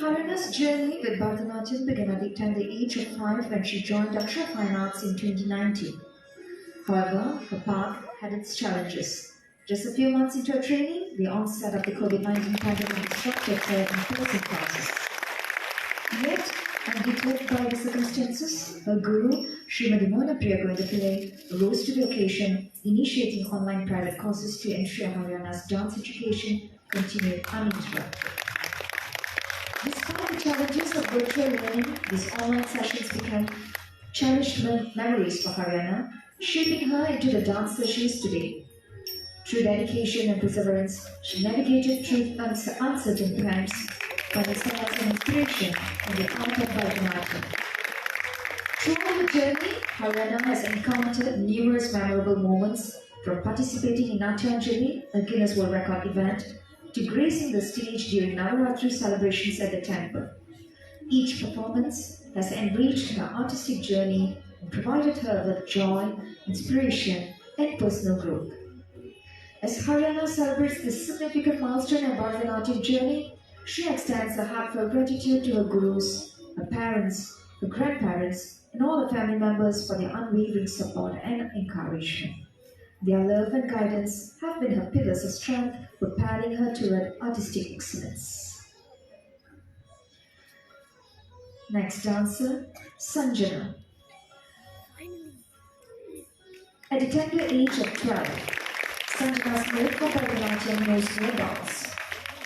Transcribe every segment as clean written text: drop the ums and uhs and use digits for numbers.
Harana's journey with Bharatanatyam began at the tender age of 5 when she joined Akshara Fine Arts in 2019. However, her path had its challenges. Just a few months into her training, the onset of the COVID-19 pandemic disrupted her in-person classes. Yet, undeterred by the circumstances, her guru, Srimati Mona Priya Govindapillai, rose to the occasion, initiating online private courses to ensure Haryana's dance education continued uninterrupted. Despite the challenges of virtual learning, these online sessions became cherished memories for Haryana, shaping her into the dancer she is today. Through dedication and perseverance, she navigated through uncertain times, finding solace and inspiration in the art of Bharatanatyam. Throughout the journey, Haryana has encountered numerous memorable moments, from participating in Natyanjali, a Guinness World Record event, to gracing the stage during Navaratri celebrations at the temple. Each performance has enriched her artistic journey and provided her with joy, inspiration, and personal growth. As Haryana celebrates this significant milestone in her Bharatanatyam journey, she extends a heartfelt gratitude to her gurus, her parents, her grandparents, and all her family members for their unwavering support and encouragement. Their love and guidance have been her pillars of strength, propelling her toward artistic excellence. Next dancer, Sanjana. At the tender age of 12, Sanjana's love for Bharatanatyam knows no bounds.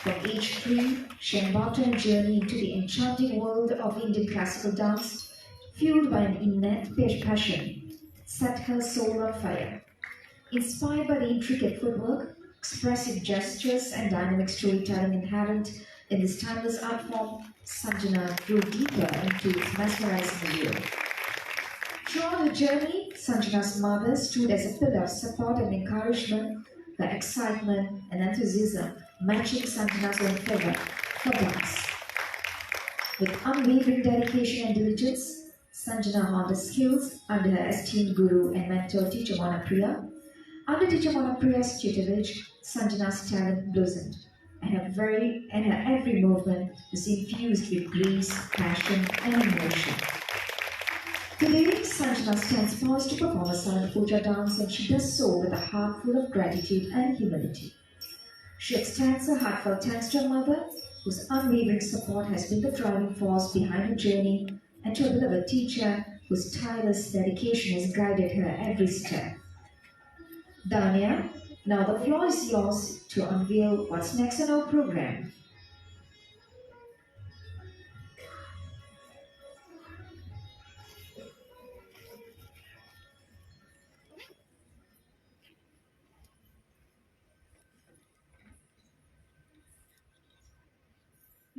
From age 3, she embarked on a journey into the enchanting world of Indian classical dance, fueled by an innate passion that set her soul on fire. Inspired by the intricate footwork, expressive gestures, and dynamic storytelling inherent in this timeless art form, Sanjana grew deeper into its mesmerizing allure. Throughout her journey, Sanjana's mother stood as a pillar of support and encouragement, her excitement and enthusiasm matching Sanjana's own fervor for dance. With unwavering dedication and diligence, Sanjana honed her skills under her esteemed guru and mentor teacher Mona Priya. Under teacher Mona Priya's tutelage, Sanjana's talent blossomed, and her every movement was infused with grace, passion, and emotion. Today, Sanjana stands poised to perform a silent puja dance, and she does so with a heart full of gratitude and humility. She extends her heartfelt thanks to her mother, whose unwavering support has been the driving force behind her journey, and to her beloved teacher, whose tireless dedication has guided her every step. Dania, now the floor is yours to unveil what's next in our program.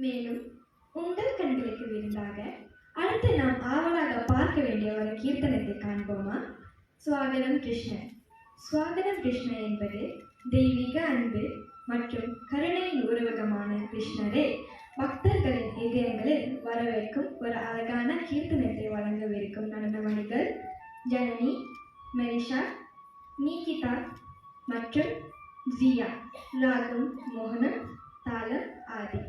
மேலும் உங்கள் கண்களுக்கு விருந்தாக அடுத்து நாம் ஆவலாக பார்க்க வேண்டிய ஒரு கீர்த்தனத்தை காண்போமா? சுவாகதம் கிருஷ்ண. சுவாகதம் கிருஷ்ண என்பது தெய்வீக அன்பு மற்றும் கருணையின் உருவகமான கிருஷ்ணரே பக்தர்களின் இதயங்களில் வரவேற்கும் ஒரு அழகான கீர்த்தனத்தை வழங்கவிருக்கும் நடனமணிகள் ஜனனி, மெரிஷா, நீகிதா மற்றும் ஜியா. ராகம் மோகனம், தாளம் ஆதி.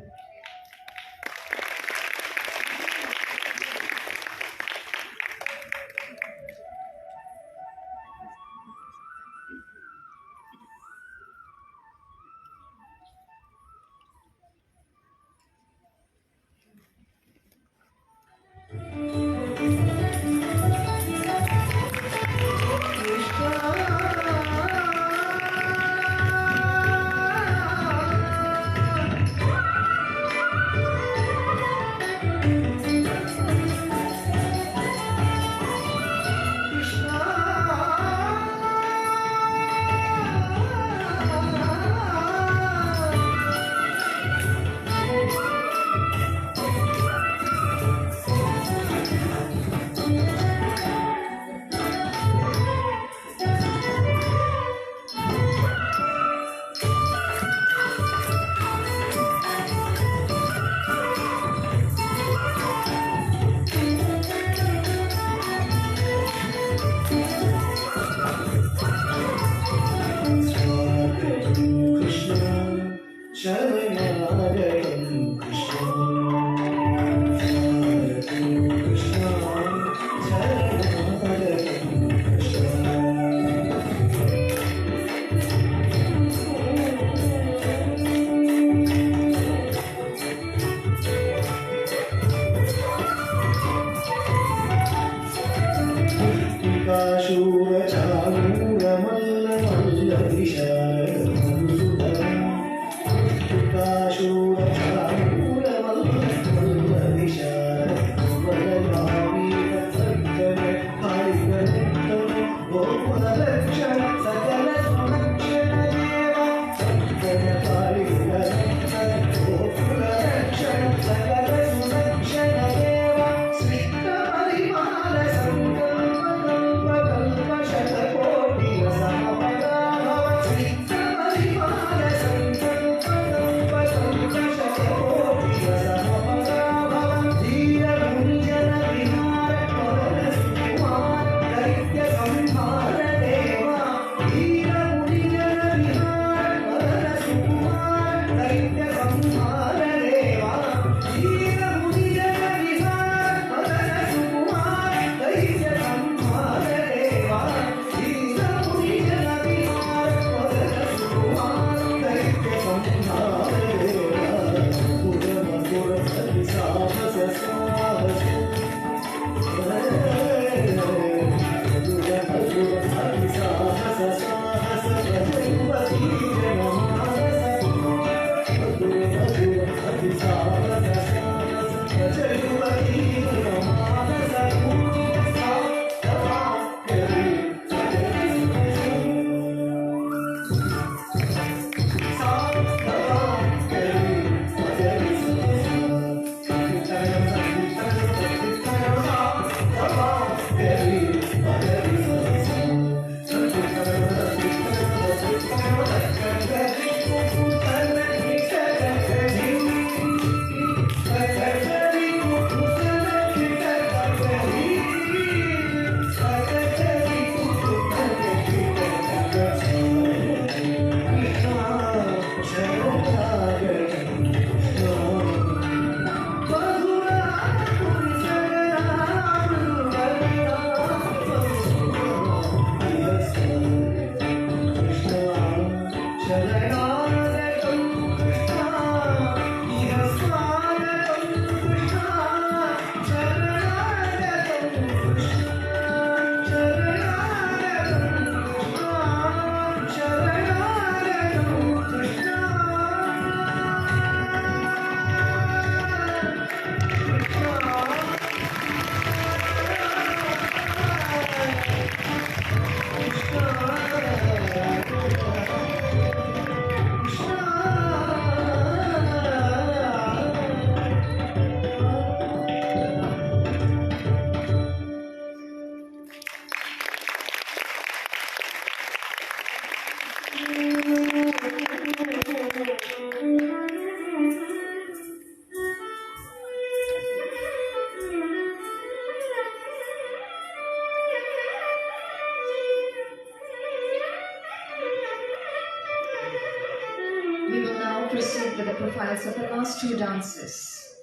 performance of the last two dances.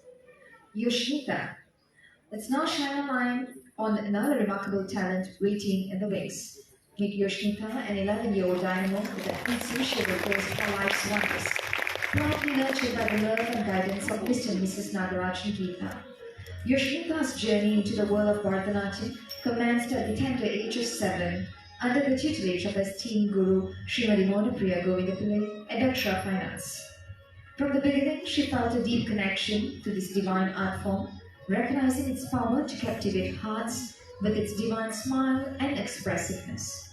Yoshita. Let's now shine a light on another remarkable talent waiting in the wings. Meet Yoshita, an 11-year-old dynamo with an insatiable thirst for life's wonders, proudly nurtured by the love and guidance of Mr. and Mrs. Nagarajan Geetha. Yoshita's journey into the world of Bharatanatyam commenced at the tender age of 7 under the tutelage of esteemed guru Srimati Monapriya Govindapillai at Daksha Fine Arts. From the beginning, she felt a deep connection to this divine art form, recognizing its power to captivate hearts with its divine smile and expressiveness.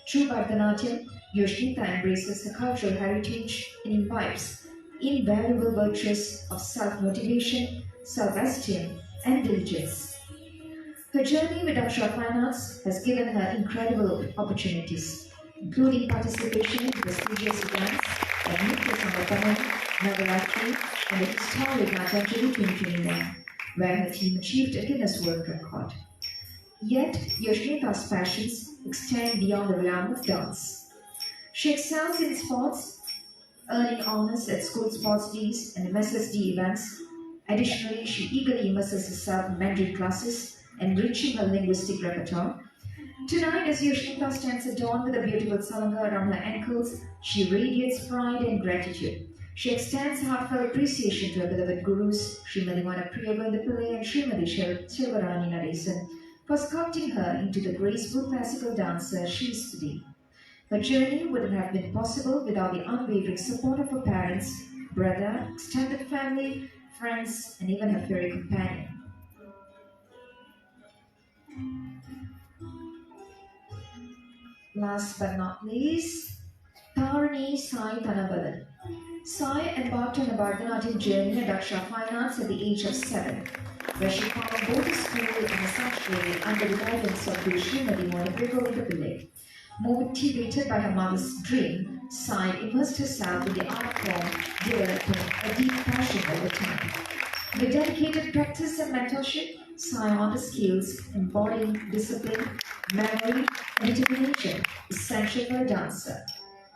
Through Bharatanatyam, Yoshita embraces her cultural heritage and imbibes invaluable virtues of self-motivation, self-esteem, and diligence. Her journey with Daksha Fine Arts has given her incredible opportunities, including participation in prestigious events like Nitya Samapana, Navaratri, and the historic Natanjali 2021, where her team achieved a Guinness World Record. Yet, Yoshita's passions extend beyond the realm of dance. She excels in sports, earning honors at school sports days and MSSD events. Additionally, she eagerly immerses herself in Mandarin classes, enriching her linguistic repertoire. Tonight, as Yoshita stands adorned with a beautiful salanga around her ankles, she radiates pride and gratitude. She extends heartfelt appreciation to her beloved gurus, Srimati Monapriya Govindapillai and Srimati Selvarani Naresan, for sculpting her into the graceful classical dancer she is today. Her journey wouldn't have been possible without the unwavering support of her parents, brother, extended family, friends, and even her fairy companion. Last but not least, Tharani Sai Thanabalan. Sai embarked on a Bharatanatyam journey at Daksha Fine Arts at the age of 7, where she found both a school and a sanctuary under the guidance of Guru Srimati Monapriya Govindapillai. Motivated by her mother's dream, Sai immersed herself in the art form, developing a deep passion over time. With dedicated practice and mentorship, Sai honed the skills embodying discipline, memory, and determination essential for a dancer.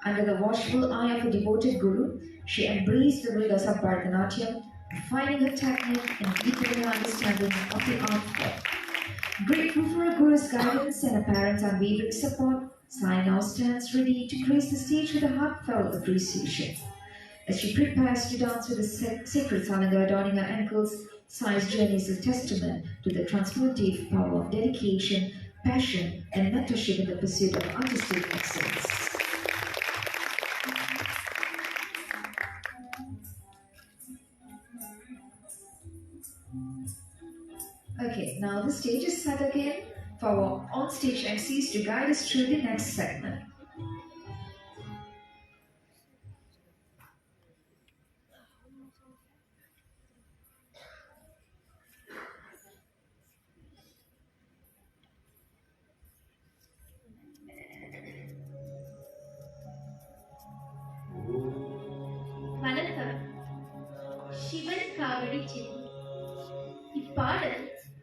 Under the watchful eye of a devoted guru, she embraced the rigors of Bharatanatyam, refining her technique and deepening her understanding of the art form. Grateful for her guru's guidance and her parents' unwavering support, Sai now stands ready to grace the stage with a heartfelt appreciation. As she prepares to dance with the sacred salanga adorning her ankles, Sai's journey is a testament to the transformative power of dedication, passion, and mentorship in the pursuit of artistic excellence. Okay, now the stage is set again for our on-stage MCs to guide us through the next segment. வணக்கம். சிவன் காவடி சிந்து. இப்பாடல்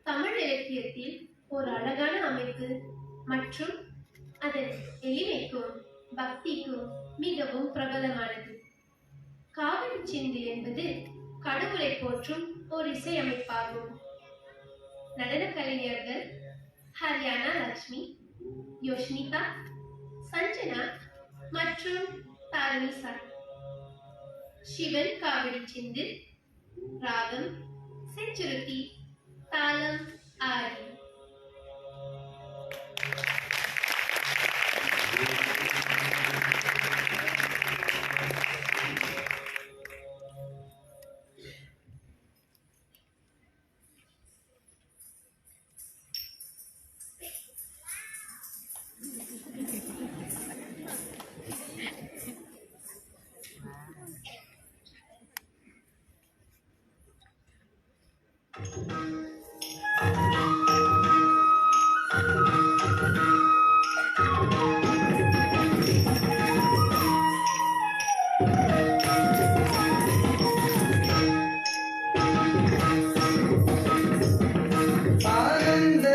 தமிழ் இலக்கியத்தில் ஒரு அழகான அமைப்பு மற்றும் அதன் எளிமைக்கும் பக்திக்கும் மிகவும் பிரபலமானது. காவடி சிந்து என்பது கடவுளை போற்றும் ஒரு இசையமைப்பாகும். நடன கலைஞர்கள் ஹரியானா லட்சுமி, யோஷ்னிதா, சஞ்சனா மற்றும் தாரணி சாய். சிவன் காவடி சிந்து, ராகம் செஞ்சுருட்டி, தாளம் ஆரி. ஆனந்த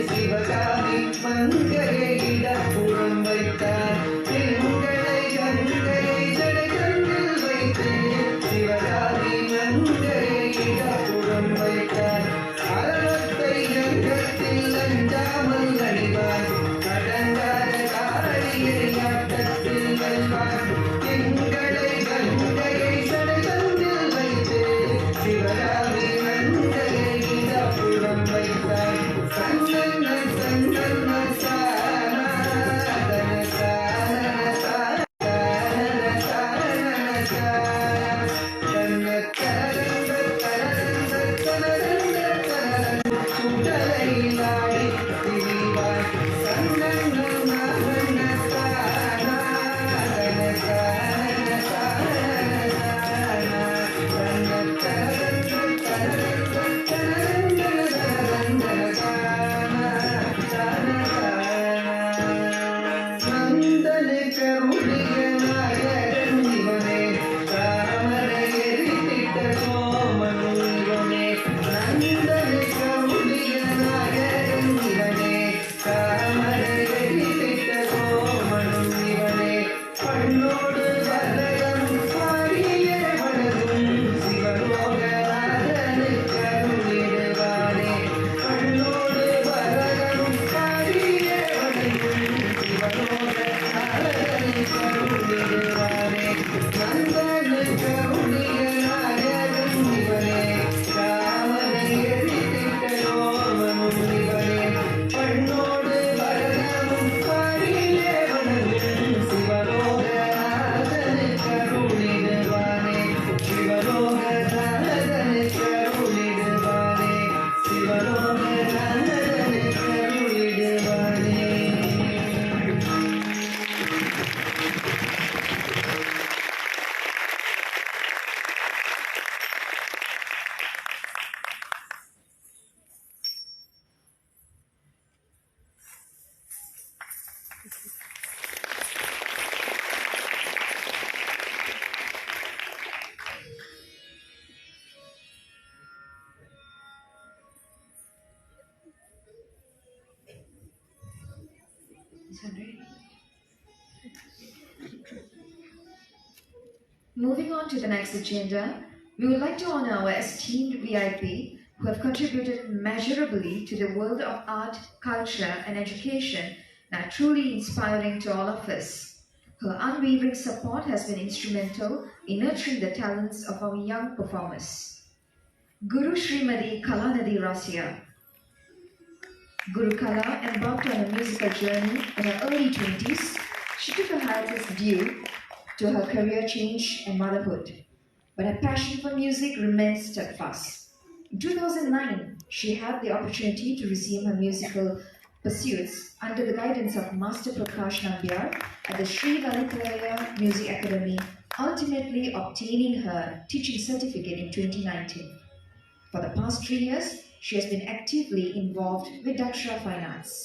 சிவகாமி மங்கையிட புறம் வைத்தார் திங்களை கங்கையை ஜடைகளில் வைத்து சிவகாமி மங்கையிட புறம் வைத்தார் அறத்தை கங்கத்தில் அஞ்சாமல் அணிவார் கடங்காத காரியை ஆட்டத்தில் வெல்வார் திங்களை கங்கையை ஜடைகளில் வைத்து சிவகாமி மங்கையிட புறம் வைத்தார் சங்கன சங்கன சான தன சான சான சான சான தன்ன தரங்க தரங்க தரங்க தரங்க சுடலையிலாய் திரிவாய் சங்கன மகன சான தன சான சான சான தன்ன தரங்க தரங்க தரங்க நந்தனு கருணிய நாயகன் இவனே தாமரை எரித்திட்ட கோமனும் இவனே நந்தனு கருணிய நாயகன் இவனே தாமரை எரித்திட்ட கோமனும் இவனே பண்ணோடு வரகம் பாடிய வளரும் சிவலோகநாதனு கருணிடுவானே பண்ணோடு வரகம் பாடிய வளரும் சிவலோகநாதனு கருணிடுவானே நந்தனு கருணிய நாயகன் இவனே தாமரை எரித்திட்ட கோமனும் இவனே பண்ணோடு வரகம் பாடிய வளரும் சிவலோகநாதனு கருணிடுவானே சிவலோகநாதனு கருணிடுவானே சிவலோகநாதனு கருணிடுவானே. Moving on to the next agenda, we would like to honor our esteemed VIP who have contributed measurably to the world of art, culture, and education and are truly inspiring to all of us. Her unwavering support has been instrumental in nurturing the talents of our young performers. Guru Srimadi Kalanadi Rasya. Guru Kala embarked on a musical journey in her early 20s. She took a hiatus due to her career change and motherhood, but her passion for music remained steadfast. In 2009, she had the opportunity to resume her musical pursuits under the guidance of Master Prakash Nambiar at the Sri Lalitalaya Music Academy, ultimately obtaining her teaching certificate in 2019. For the past 3 years, she has been actively involved with Dakshara Fine Arts.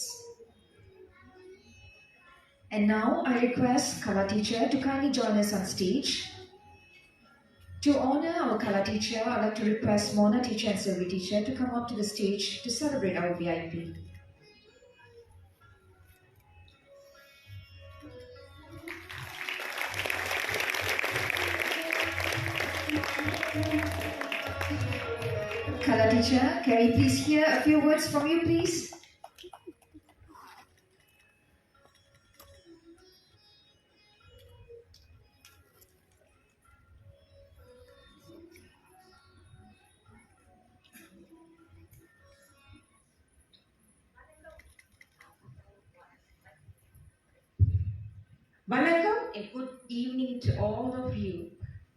And now I request Kala teacher to kindly join us on stage. To honor our Kala teacher, I'd like to request Mona teacher and Sylvie teacher to come up to the stage to celebrate our VIP. Kala teacher, can we please hear a few words from you, please? Vanakkam and good evening to all of you.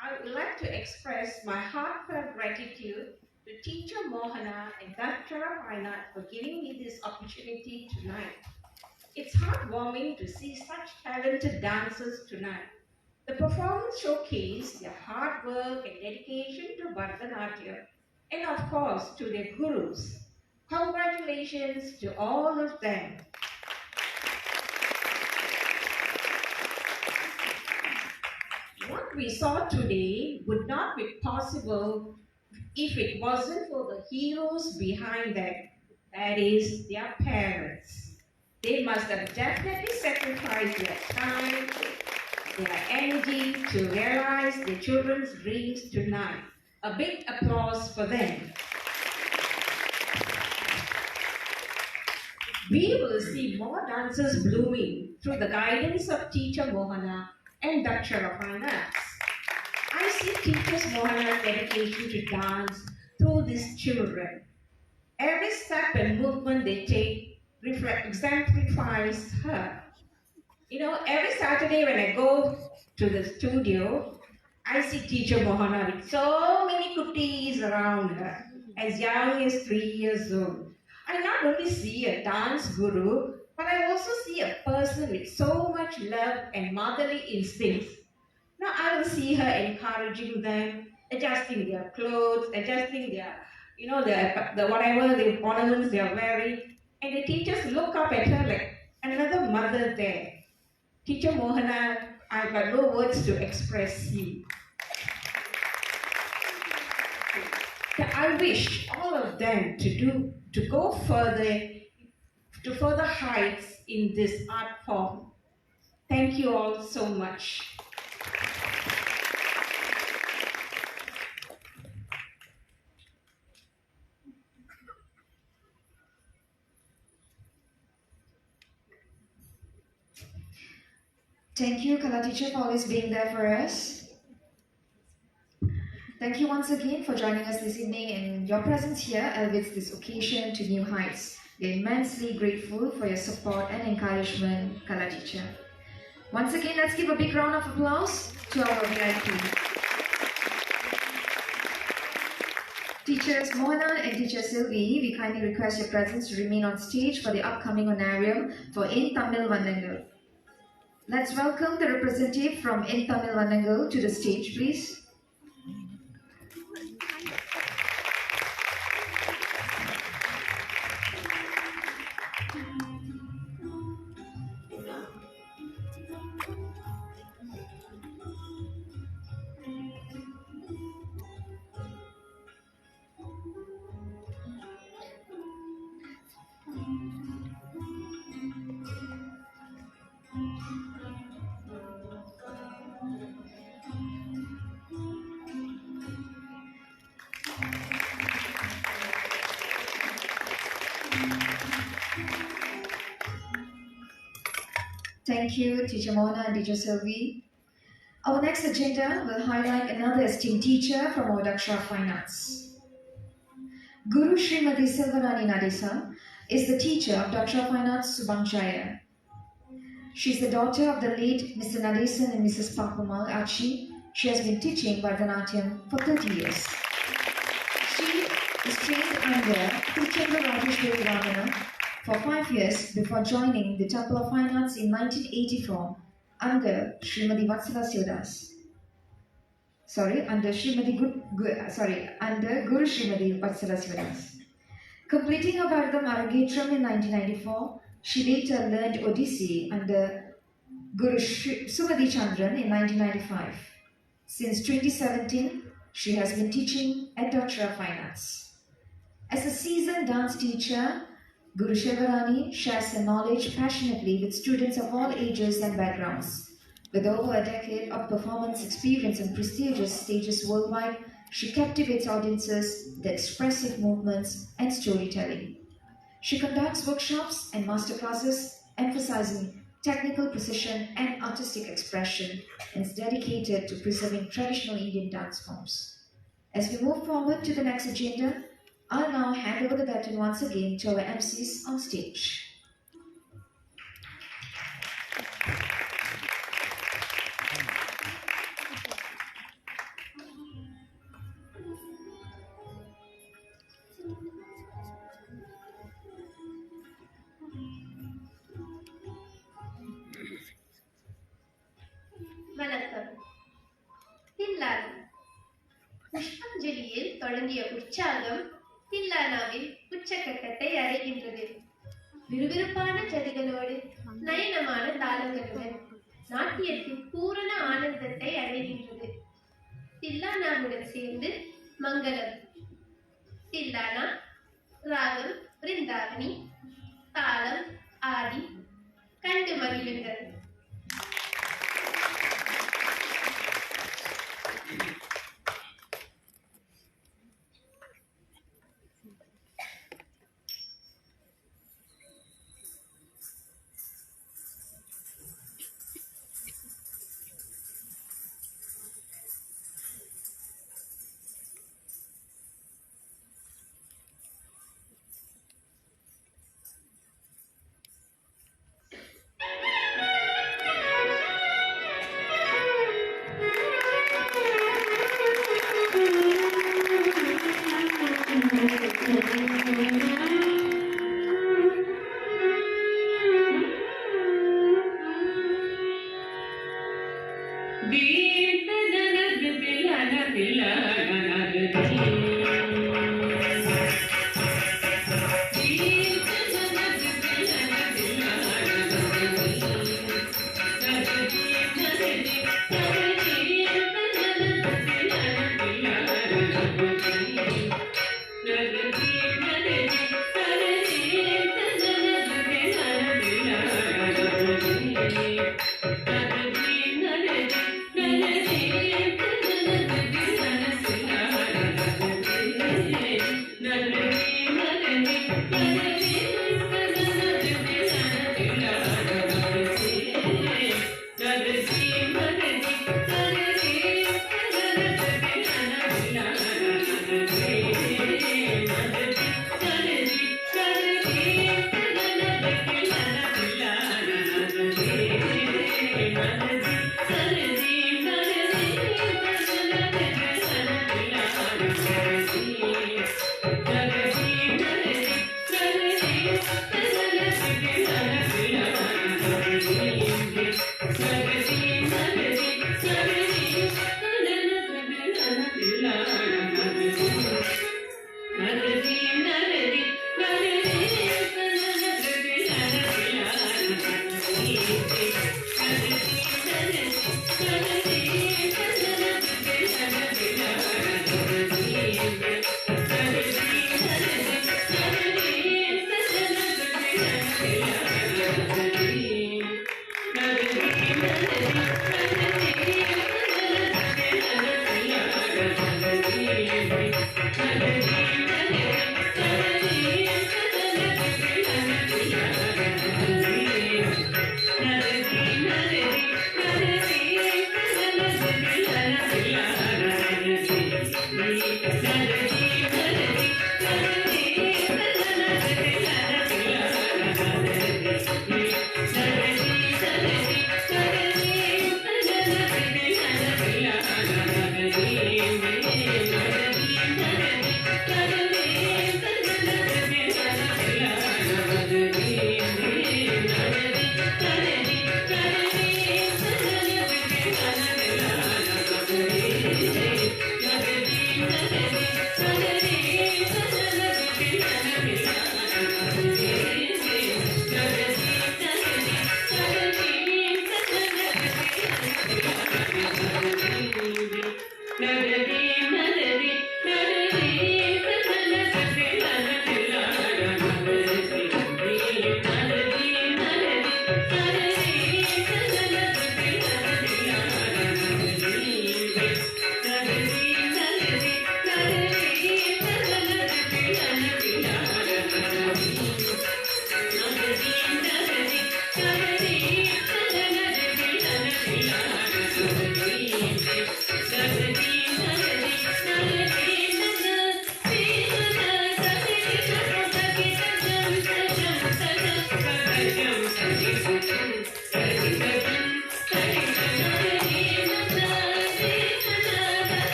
I would like to express my heartfelt gratitude to Teacher Mohana and Dr. Fine Art for giving me this opportunity tonight. It's heartwarming to see such talented dancers tonight. The performance showcased their hard work and dedication to Bharatanatyam and of course to their gurus. Congratulations to all of them. What we saw today would not be possible if it wasn't for the heroes behind them. that is, their parents. They must have definitely sacrificed their time, their energy to realize their children's dreams tonight. A big applause for them. We will see more dancers blooming through the guidance of Teacher Mohana and Dr. Finance. I see Teacher Mohana's dedication to dance through these children. Every step and movement they take exemplifies her. You know, every Saturday when I go to the studio, I see Teacher Mohana with so many kutties around her, as young as 3 years old. I not only see a dance guru, but I also see a person with so much love and motherly instincts. Now I will see her encouraging them, adjusting their clothes, adjusting their, the whatever the ornaments they are wearing, and the teachers look up at her like another mother there. Teacher Mohana, I've got no words to express you. I wish all of them to go further, to further heights in this art form. Thank you all so much. Thank you, Kala teacher, for always being there for us. Thank you once again for joining us this evening, and your presence here elevates this occasion to new heights. We are immensely grateful for your support and encouragement, Kala teacher. Once again, let's give a big round of applause to our VIP. Teachers Mohana and Teacher Sylvie, we kindly request your presence to remain on stage for the upcoming honorarium for In Tamil Vannangal. Let's welcome the representative from In Tamil Vannangal to the stage, please. Thank you, Teacher Mona and Teacher Sylvie. Our next agenda will highlight another esteemed teacher from our Daksha Fine Arts. Guru Srimati Silvarani Nadesa is the teacher of Daksha Fine Arts Subanchaya. She is the daughter of the late Mr. Nadesan and Mrs. Papamal Achi. She has been teaching Bharatanatyam for 30 years. She is trained under Tiruchendra Rajeshwari Ramana for 5 years before joining the Temple of Fine Arts in 1984 under Srimati Vatsala Sivadas. Under Guru Srimati Vatsala Sivadas. Completing her Bharatam Arangetram in 1994, she later learned Odissi under Guru Sumati Chandran in 1995. Since 2017, she has been teaching at Daksha Fine Arts. As a seasoned dance teacher, Guru Silvarani shares her knowledge passionately with students of all ages and backgrounds. With over a decade of performance experience on prestigious stages worldwide, she captivates audiences with expressive movements and storytelling. She conducts workshops and masterclasses emphasizing technical precision and artistic expression, and is dedicated to preserving traditional Indian dance forms. As we move forward to the next agenda, I'll now hand over the baton once again to our MCs on stage. வணக்கம். தில்லானா புஷ்பாஞ்சலியில் தொடங்கிய உற்சாகம் தில்லானாவில் உச்சக்கட்டத்தை அடைகின்றது. விறுவிறுப்பான ஜதிகளோடு நயனமான தாளங்களுடன் நாட்டியத்தின் பூரண ஆனந்தத்தை அடைகின்றது. தில்லானாவுடன் சேர்ந்து மங்களம். தில்லானா ராகம் பிருந்தாவனி தாளம் ஆதி கண்டு மகிழுங்கள்.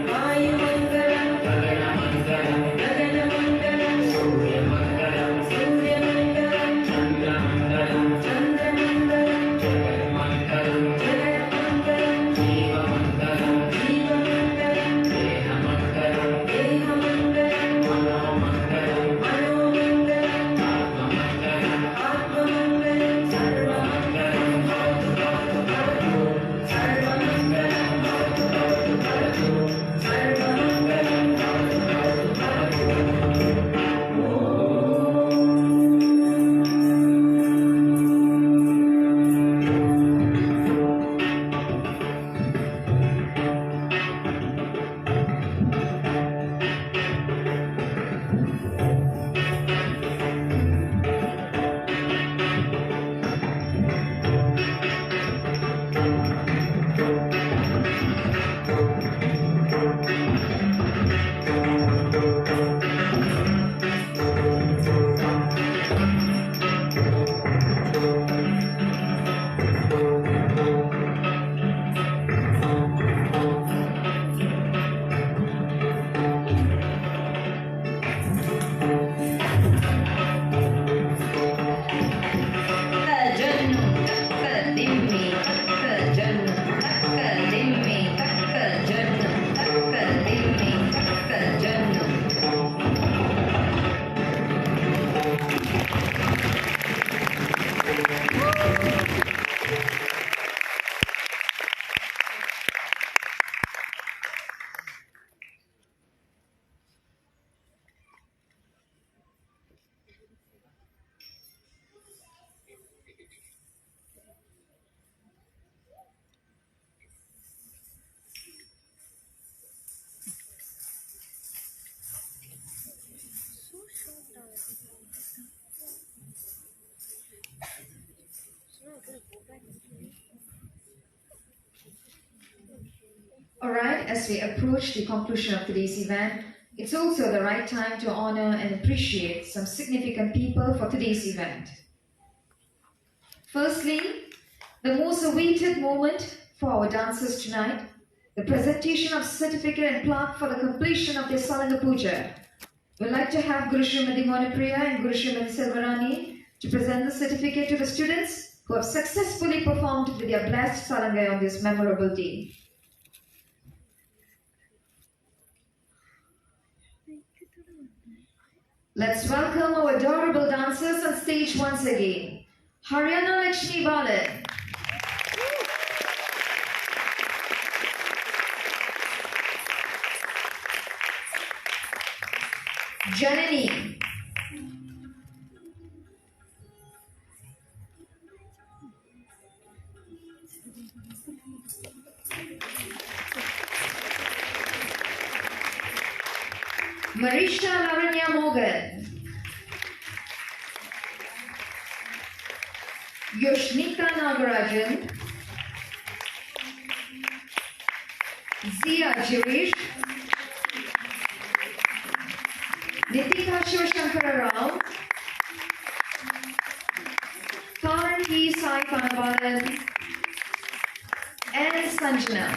வாயுமண்டலம் as we approach the conclusion of today's event, it's also the right time to honor and appreciate some significant people for today's event. Firstly, the most awaited moment for our dancers tonight, the presentation of certificate and plaque for the completion of their Salanga Puja. We'd like to have Guru Srimati Monapriya and Guru Srimati Selvarani to present the certificate to the students who have successfully performed with their blessed Salanga on this memorable day. Let's welcome our adorable dancers on stage once again. Haryana Lakshmi Balan, Janani, Marisha Laranya Morgan, Yoshnika Nagarajan, Zia Jirish, Nitika Shivashankara Rao, Karanki Sai Kanbalan, and Sanjana.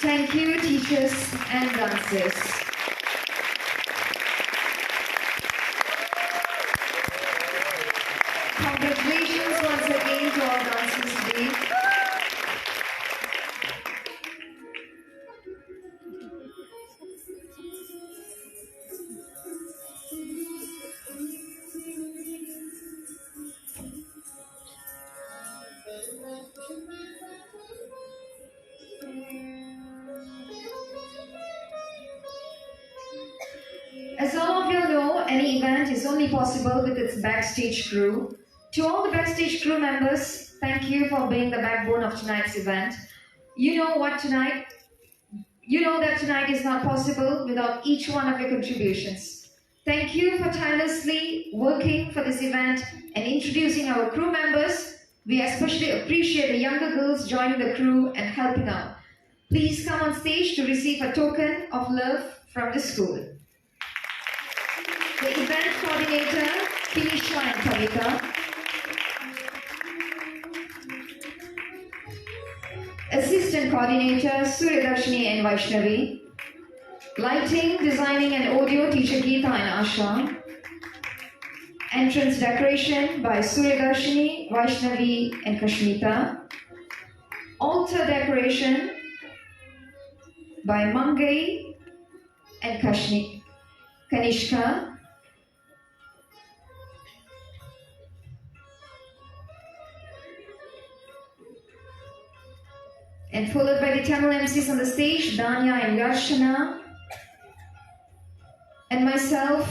Thank you, teachers and dancers. Congratulations once again to all dancers today. As all of you know, any event is only possible with its backstage crew. To all the backstage crew members, thank you for being the backbone of tonight's event. You know that tonight is not possible without each one of your contributions. Thank you for tirelessly working for this event and introducing our crew members. We especially appreciate the younger girls joining the crew and helping out. Please come on stage to receive a token of love from the school. The event coordinator, Kinisha and Kavita. Assistant coordinator, Suryadarshini and Vaishnavi. Lighting, designing and audio, teacher Geeta and Asha. Entrance decoration by Suryadarshini, Vaishnavi and Kashmita. Altar decoration by Mangai and Kanishka. and followed by the Tamil MCs on the stage, Danya and Yarshana, and myself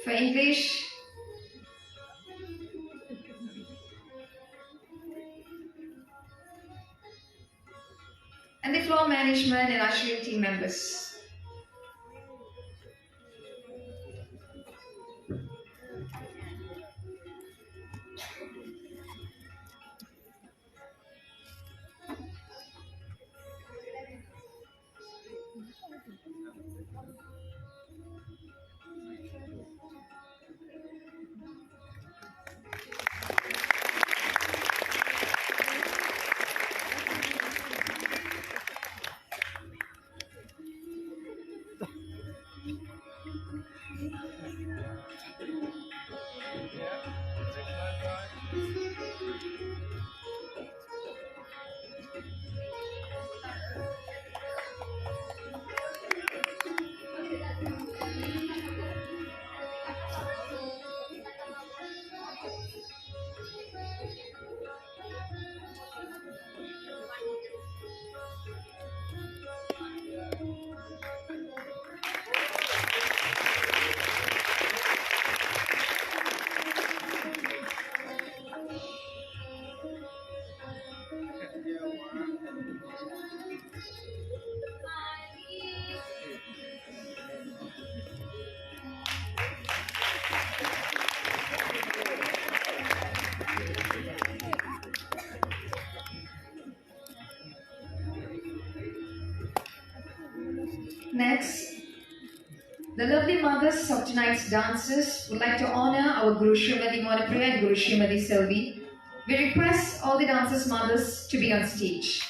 for English. And the floor management and ushering team members. Next, the lovely mothers of tonight's dancers would like to honor our Guru Srimati Monapriya and Guru Srimati Selvi. We request all the dancers' mothers to be on stage.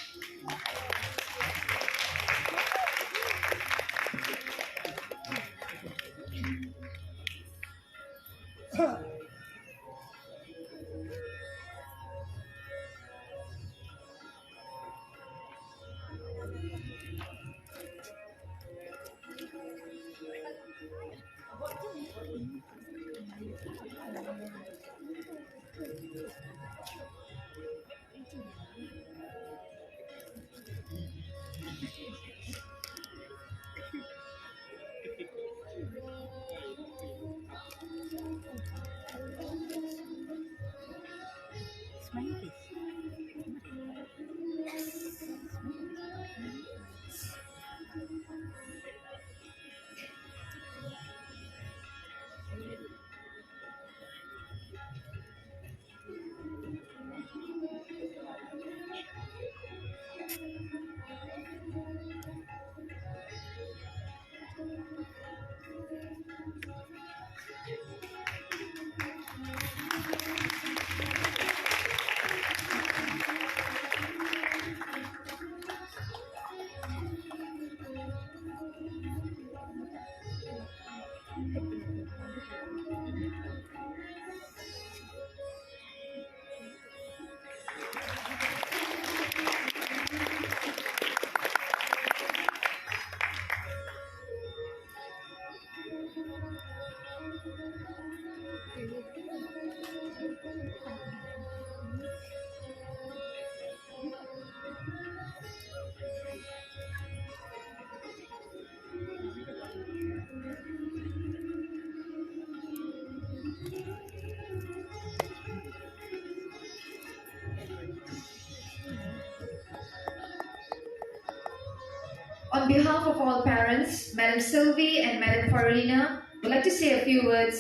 On behalf of all parents, Madam Sylvie and Madam Farolina would like to say a few words.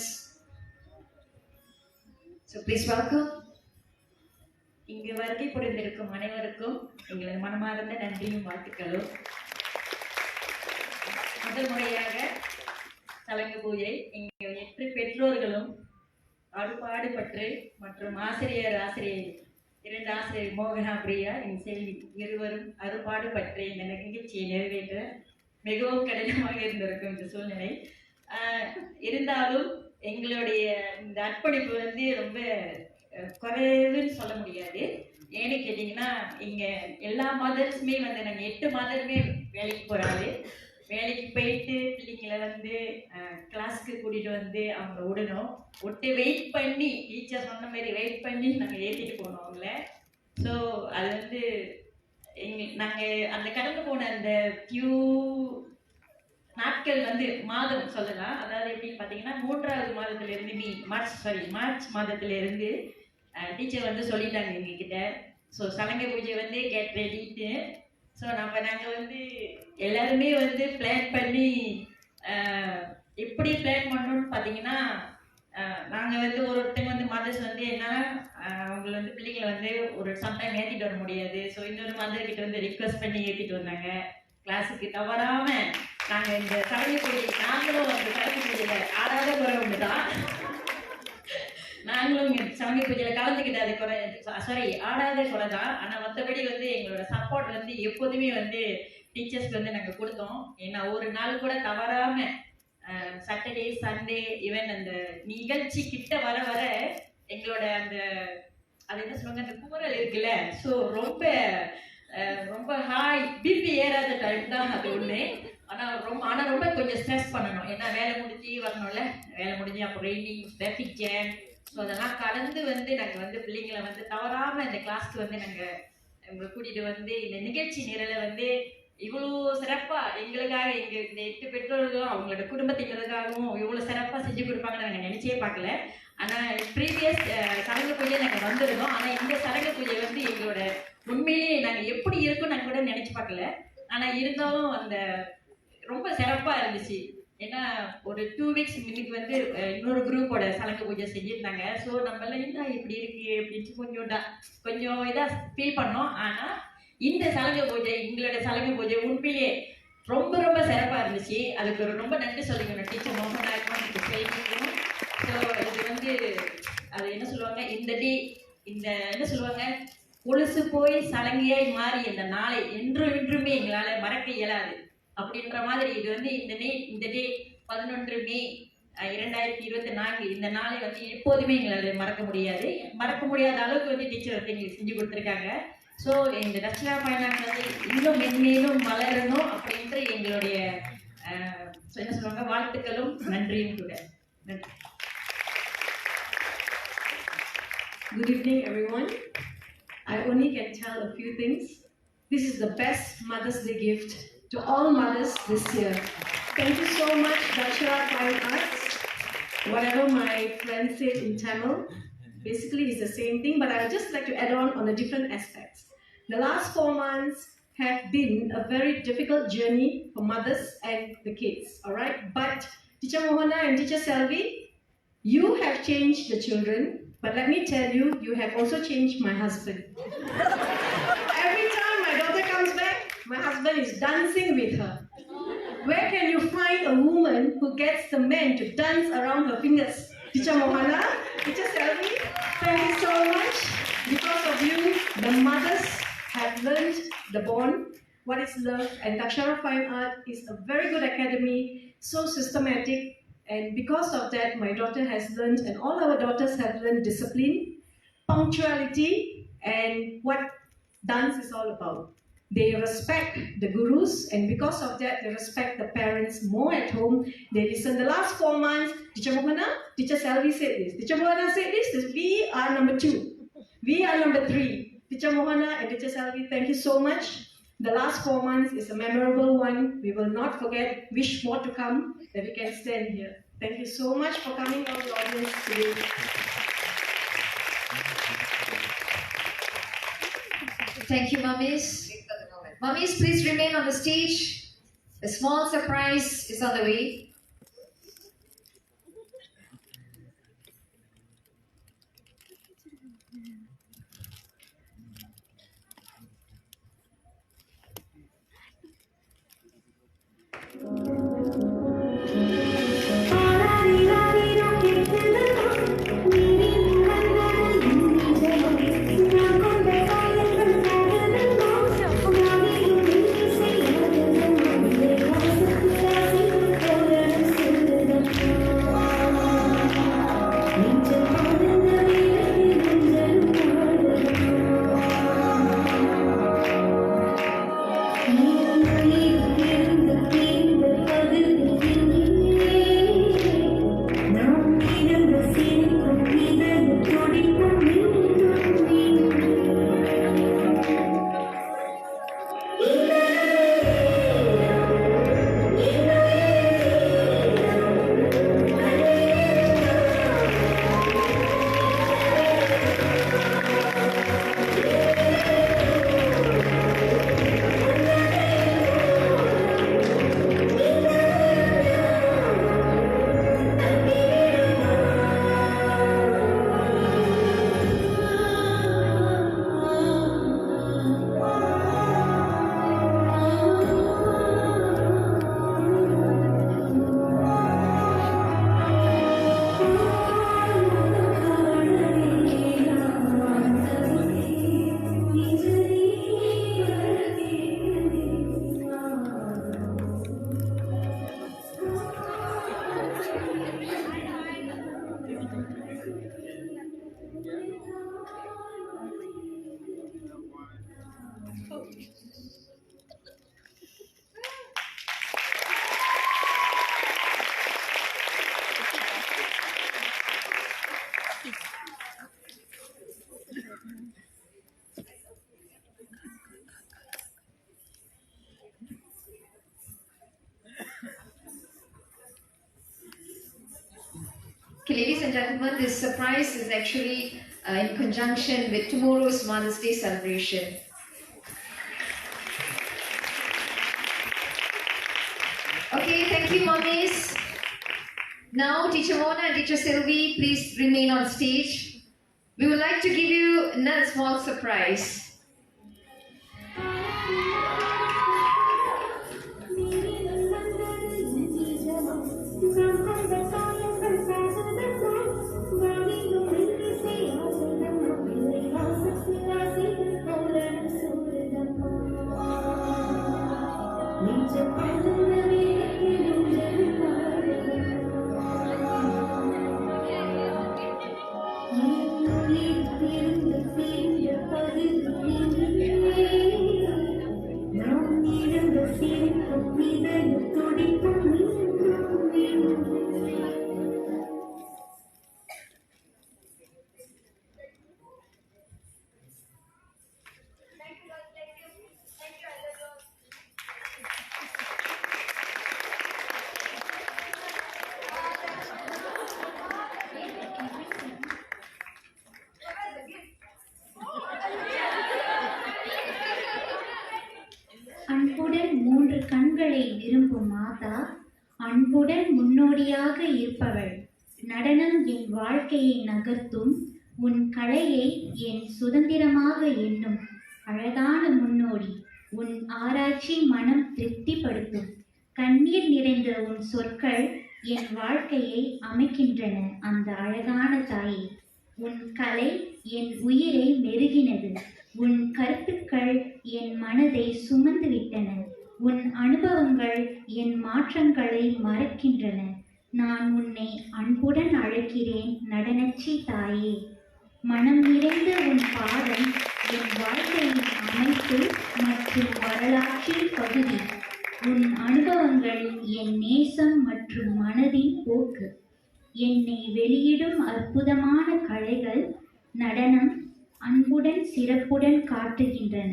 So please welcome. இங்கு வருகை புரிந்திருக்கும் அனைவருக்கும் எங்களது மனமார்ந்த நன்றியும் வாழ்த்துக்களும். முதல் முறையாக சலங்கு பூஜை இங்கு 8 பெற்றோர்களும் அருபாடுபட்டு மற்றும் ஆசிரியர் 2 ஆசிரியர் மோகனா பிரியா என் செல்வி இருவரும் அருபாடுபட்டு இந்த நிகழ்ச்சியை நிறைவேற்ற மிகவும் கடினமாக இருந்திருக்கும் இந்த சூழ்நிலை. இருந்தாலும் எங்களுடைய இந்த அர்ப்பணிப்பு வந்து ரொம்ப குறைவுன்னு சொல்ல முடியாது. ஏன்னு கேட்டிங்கன்னா இங்கே எல்லா மதர்ஸுமே வந்து நாங்கள் 8 மதருமே வேலைக்கு போகிறாரு. வேலைக்கு போயிட்டு பிள்ளைங்களை வந்து கிளாஸ்க்கு கூட்டிகிட்டு வந்து அவங்க விட்டு வெயிட் பண்ணி டீச்சர் சொன்ன மாதிரி வெயிட் பண்ணி நாங்கள் ஏற்றிட்டு போனோம் அவங்கள. ஸோ அது வந்து நாங்கள் அந்த கடந்து போன அந்த ஃபியூ நாட்கள் வந்து மாதம் சொல்லலாம். அதாவது எப்படின்னு பார்த்தீங்கன்னா 3வது மாதத்துலேருந்து மார்ச் மாதத்துலேருந்து டீச்சர் வந்து சொல்லிட்டாங்க எங்ககிட்ட. ஸோ சலங்கை பூஜை வந்து கெட் ரெடிட்டு. ஸோ நாங்கள் வந்து எல்லாருமே வந்து பிளான் பண்ணி எப்படி பிளான் பண்ணணும்னு பார்த்தீங்கன்னா, நாங்கள் வந்து ஒருத்தங்க வந்து மதர்ஸ் வந்து என்னன்னா அவங்களை வந்து பிள்ளைங்களை வந்து ஒரு சம்டைம் ஏற்றிட்டு வர முடியாது. ஸோ இன்னொரு மதர்கிட்ட வந்து ரிக்வெஸ்ட் பண்ணி ஏற்றிட்டு வந்தாங்க கிளாஸுக்கு தவறாமல். நாங்கள் இந்த சலங்கை பூஜை நாங்களும் அந்த சலங்கை பூஜையில் ஆடாத குறை ஒன்று தான். நாங்களும் சலங்கை பூஜையில் கலந்துக்கிட்டாத குறை, சாரி ஆடாத குறை தான். ஆனால் மற்றபடி வந்து எங்களோட சப்போர்ட் வந்து எப்போதுமே வந்து டீச்சர்ஸ்க்கு வந்து நாங்கள் கொடுத்தோம். ஏன்னா ஒரு நாள் கூட தவறாமல் சாட்டர்டே சண்டே ஈவன் அந்த நிகழ்ச்சி கிட்ட வர வர எங்களோட அந்த அது என்ன சொல்லுவாங்க அந்த குமரல் இருக்குல்ல, ஸோ ரொம்ப ரொம்ப ஹாய் பிபி ஏறாத டைம் தான் அது ஒன்று. ஆனால் ரொம்ப கொஞ்சம் ஸ்ட்ரெஸ் பண்ணணும். ஏன்னா வேலை முடிஞ்சு வரணும்ல, வேலை முடிஞ்சு அப்புறம் ரெய்னிங் டிராஃபிக் ஜேம், ஸோ அதெல்லாம் கடந்து வந்து நாங்கள் வந்து பிள்ளைங்களை வந்து தவறாமல் இந்த கிளாஸ்க்கு வந்து நாங்கள் உங்களை கூட்டிகிட்டு வந்து இந்த நிகழ்ச்சி நிரலை வந்து இவ்வளோ சிறப்பாக எங்களுக்காக எங்கள் இந்த 8 பெற்றோர்களும் அவங்களோட குடும்பத்தினருக்காகவும் இவ்வளோ சிறப்பாக செஞ்சு கொடுப்பாங்கன்னு நாங்கள் நினச்சே பார்க்கல. ஆனால் ப்ரீவியஸ் சலங்கை பூஜை நாங்கள் வந்துருந்தோம். ஆனால் இந்த சலங்கை பூஜை வந்து எங்களோட உண்மையிலேயே நாங்கள் எப்படி இருக்குன்னு நாங்கள் கூட நினச்சி பார்க்கல. ஆனால் இருந்தாலும் அந்த ரொம்ப சிறப்பாக இருந்துச்சு. ஏன்னா ஒரு 2 வீக்ஸ் முன்னுக்கு வந்து இன்னொரு குரூப்போட சலங்கை பூஜை செஞ்சுருந்தாங்க. ஸோ நம்மளாம் என்ன இப்படி இருக்குது அப்படின்ட்டு கொஞ்சம் இதாக ஃபீல் பண்ணோம். ஆனால் இந்த சலங்கை பூஜை எங்களோட சலங்கை பூஜை உண்மையிலேயே ரொம்ப ரொம்ப சிறப்பாக இருந்துச்சு. அதுக்கு ஒரு ரொம்ப நன்றி சொல்லிக்கணும் டீச்சர் மோகனாக்கும் செய்திக்கும். ஸோ இது வந்து அது என்ன சொல்லுவாங்க இந்த டே இந்த என்ன சொல்லுவாங்க கொலுசு போய் சலங்கையாய் மாறி இந்த நாளை என்றுமே எங்களால் மறக்க இயலாது அப்படின்ற மாதிரி. இது வந்து இந்த டே 11 மே 2024 இந்த நாளை வந்து எப்போதுமே எங்களால் மறக்க முடியாத அளவுக்கு வந்து டீச்சர் வந்து எங்களுக்கு செஞ்சு கொடுத்துருக்காங்க. ஸோ இந்த தட்சிணா பயணம் வந்து இன்னும் மென்மேலும் மலரணும் அப்படின்ற எங்களுடைய என்ன சொல்லுவாங்க வாழ்த்துக்களும் நன்றியும் கூட. நன்றி. Good evening, everyone. I only can tell a few things. This is the best Mother's Day gift to all mothers this year. Thank you so much, Dashara Fine Arts. Whatever my friend said in Tamil, basically it's the same thing, but I would just like to add on the different aspects. The last 4 months have been a very difficult journey for mothers and the kids, all right? But Teacher Mohana and Teacher Selvi, you have changed the children, but let me tell you, you have also changed my husband. Every time my daughter comes back, my husband is dancing with her. Where can you find a woman who gets the men to dance around her fingers? Teacher Mohana, Teacher Selvi, thank you so much. Because of you, the mothers have learned the bond, what is love, and Dakshara Fine Art is a very good academy, so systematic, and because of that, my daughter has learned, and all our daughters have learned discipline, punctuality, and what dance is all about. They respect the gurus, and because of that, they respect the parents more at home. They listen. The last 4 months, Teacher Mohana, Teacher Selvi said this. Teacher Mohana said this. We are number 2. We are number 3. Teacher Mohana and Teacher Selvi, thank you so much. The last 4 months is a memorable one. We will not forget. Wish more to come, that we can stand here. Thank you so much for coming out the audience today. Thank you, mummies. Mummies, please remain on the stage. A small surprise is on the way. Thank you. Okay, ladies and gentlemen, this surprise is actually in conjunction with tomorrow's Mother's Day celebration. Okay, thank you, mummies. Now, Teacher Mona and Teacher Sylvie, please remain on stage. We would like to give you another small surprise. அன்புடன் மூன்று கண்களை விரும்பும் மாதா, அன்புடன் முன்னோடியாக இருப்பவள். நடனம் என் வாழ்க்கையை நகர்த்தும், உன் கலையை என் சுதந்திரமாக எண்ணும் அழகான முன்னோடி. உன் ஆராய்ச்சி மனம் திருப்திப்படுத்தும். கண்ணீர் நிறைந்த உன் சொற்கள் என் வாழ்க்கையை அமைக்கின்றன. அந்த அழகான தாயே, உன் கலை என் உயிரை மெருகினது. உன் கருத்துக்கள் என் மனதை சுமந்து விட்டன. உன் அனுபவங்கள் என் மாற்றங்களை மறக்கின்றன. நான் உன்னை அன்புடன் அழைக்கிறேன் நடனச்சி தாயே. மனம் நிறைந்த உன் பாதம் என் வாழ்க்கையின் அமைப்பு மற்றும் வரலாற்றின் பகுதி. உன் அனுபவங்கள் என் நேசம் மற்றும் மனதின் போக்கு. என்னை வெளியிடும் அற்புதமான கலைகள் நடனம் அன்புடன் சிறப்புடன் காட்டுகின்றன.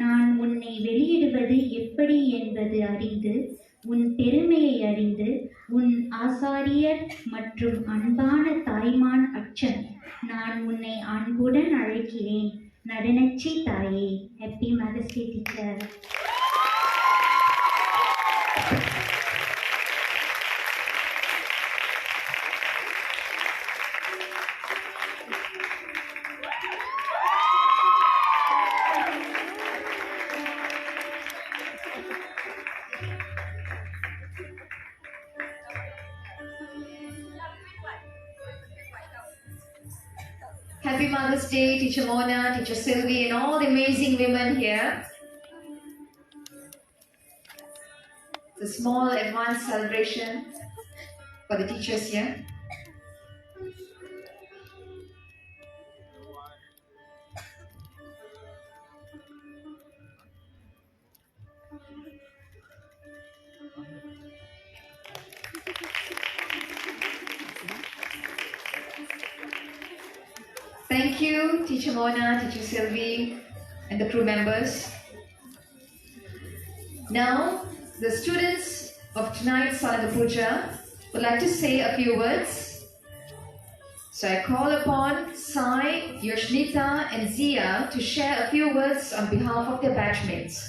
நான் உன்னை வெளியிடுவது எப்படி என்பது அறிந்து, உன் பெருமையை அறிந்து, உன் ஆசாரியர் மற்றும் அன்பான தாய்மான் அச்சன், நான் உன்னை அன்புடன் அழைக்கிறேன் நடனச்சி தாயே. Happy mother's day teacher. Happy Mother's Day, Teacher Mona, Teacher Sylvie, and all the amazing women here. It's a small advanced celebration for the teachers here. Thank you, Teacher Mona, Teacher Sylvie, and the crew members. Now, the students of tonight's Saranga Puja would like to say a few words. So I call upon Sai, Yoshnita, and Zia to share a few words on behalf of their batchmates.